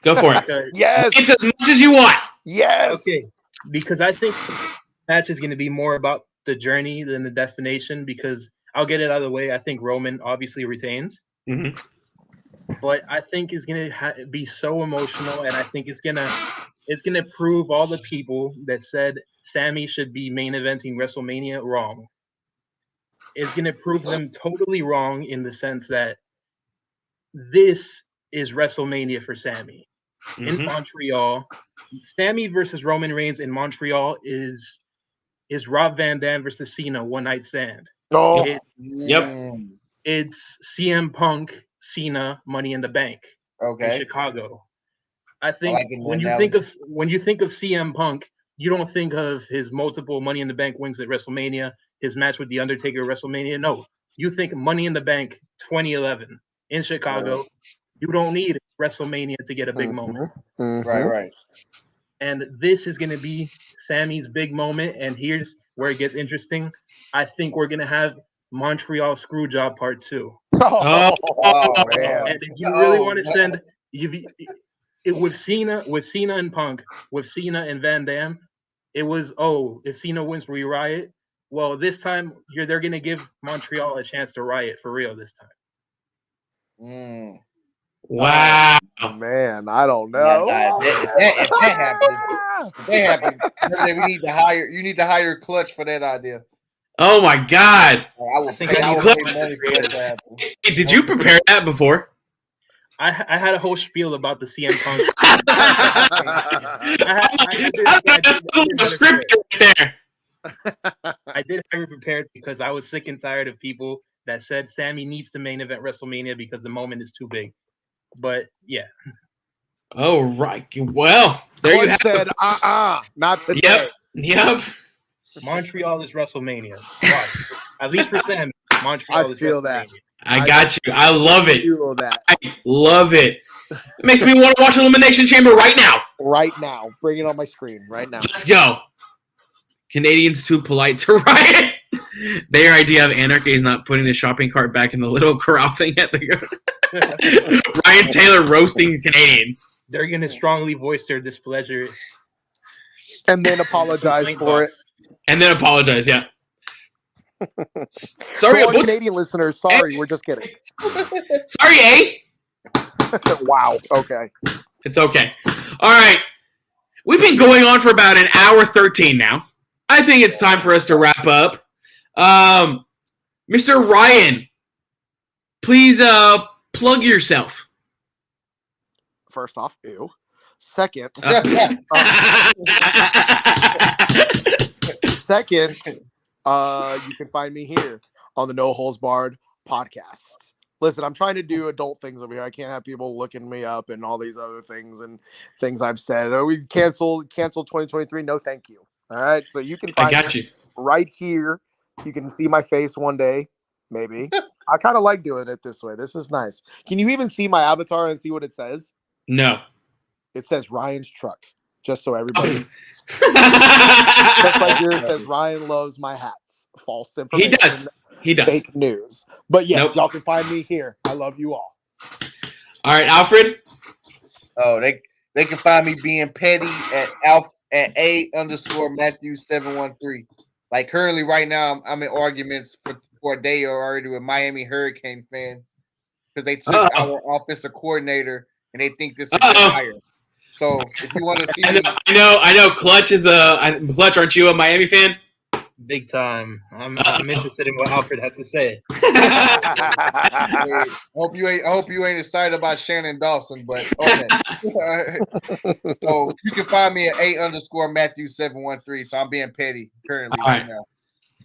Go for it. Yes. It's as much as you want. Yes. Okay. Because I think the match is going to be more about the journey than the destination, because I'll get it out of the way. I think Roman obviously retains. Mm-hmm. But I think it's going to be so emotional, and I think it's going to prove all the people that said Sami should be main eventing WrestleMania wrong. It's going to prove them totally wrong in the sense that this is WrestleMania for Sami. Mm-hmm. In Montreal, Sami versus Roman Reigns in Montreal is Rob Van Dam versus Cena one night stand. Oh, It's CM Punk, Cena, Money in the Bank in Chicago. I think when you think of CM Punk, you don't think of his multiple Money in the Bank wins at WrestleMania, his match with The Undertaker at WrestleMania. No, you think Money in the Bank 2011 in Chicago. You don't need WrestleMania to get a big moment. Mm-hmm. Right. And this is going to be Sami's big moment. And here's where it gets interesting. I think we're going to have Montreal Screwjob Part 2. Man. And if you really want to send it with Cena and Punk, with Cena and Van Dam, it was, if Cena wins, we riot. Well, this time they're going to give Montreal a chance to riot for real this time. Wow. Man, I don't know. If that happens, you need to hire Clutch for that idea. Oh my God. Did you prepare that before? I had a whole spiel about the CM Punk. I did have it prepared because I was sick and tired of people that said Sami needs to main event WrestleMania because the moment is too big. But yeah. Oh right. Well, there you have it. Not today. Yep. Montreal is WrestleMania. Watch. At least for Sami, Montreal is feel WrestleMania. that. I got you. I love it. Feel that. I love it. It makes me want to watch Elimination Chamber right now. Right now. Bring it on my screen right now. Let's go. Canadians too polite to riot. Their idea of anarchy is not putting the shopping cart back in the little corral thing at the Ryan Taylor roasting Canadians. They're going to strongly voice their displeasure. And then apologize for it. And then apologize, yeah. Sorry, all Canadian listeners. Sorry, we're just kidding. Sorry, eh? Wow. Okay. It's okay. All right. We've been going on for about an hour 13 now. I think it's time for us to wrap up. Mr. Ryan, please plug yourself. First off, ew. Second, Second, you can find me here on the No Holds Barred podcast. Listen, I'm trying to do adult things over here. I can't have people looking me up and all these other things and things I've said. We cancel 2023. No, thank you. All right. So you can find me right here. You can see my face one day, maybe. I kind of like doing it this way. This is nice. Can you even see my avatar and see what it says? No. It says Ryan's truck, just so everybody knows. Just like yours says Ryan loves my hats. False information. He does. Fake news. But yes, y'all can find me here. I love you all. All right, Alfred. Oh, they can find me being petty at A_Matthew713. Like currently, right now, I'm in arguments for a day already with Miami Hurricane fans because they took our offensive coordinator and they think this is higher. So if you want to see, I know. Clutch is Clutch. Aren't you a Miami fan? Big time. I'm interested in what Alfred has to say. I hope you ain't excited about Shannon Dawson, but okay. So you can find me at @Matthew713. So I'm being petty currently right now.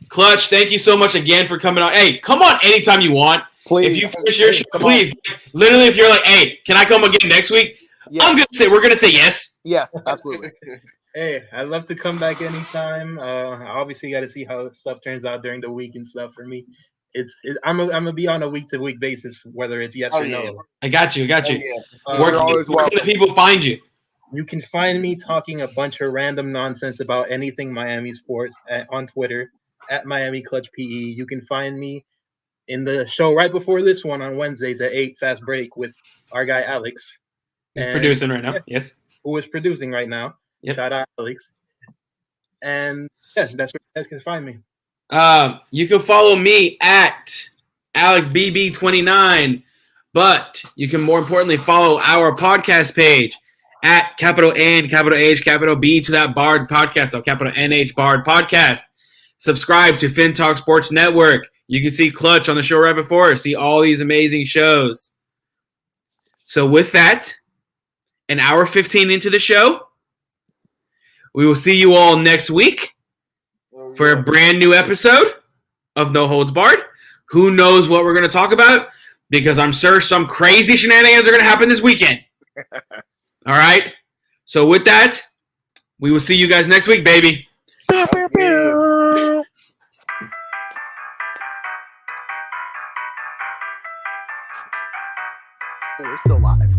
Clutch, thank you so much again for coming on. Hey, come on anytime you want. Please. If you finish your show, please. Literally, if you're like, hey, can I come again next week? Yes. We're gonna say yes. Yes, absolutely. Hey, I'd love to come back anytime. Obviously, got to see how stuff turns out during the week and stuff for me. I'm gonna be on a week-to-week basis, whether it's yes or no. I got you. Yeah. Where can the people find you? You can find me talking a bunch of random nonsense about anything Miami sports on Twitter at Miami Clutch PE. You can find me in the show right before this one on Wednesdays at 8 Fast Break with our guy Alex. He's producing right now. Yes. Who is producing right now. Yep. Shout out Alex. And that's where you guys can find me. You can follow me at AlexBB29, but you can more importantly follow our podcast page at capital N, capital H, capital B to that Bard podcast, so capital NH Bard podcast. Subscribe to Fin Talk Sports Network. You can see Clutch on the show right before, see all these amazing shows. So with that, an hour 15 into the show, we will see you all next week for a brand new episode of No Holds Barred. Who knows what we're going to talk about? Because I'm sure some crazy shenanigans are going to happen this weekend. All right? So with that, we will see you guys next week, baby. We're still live.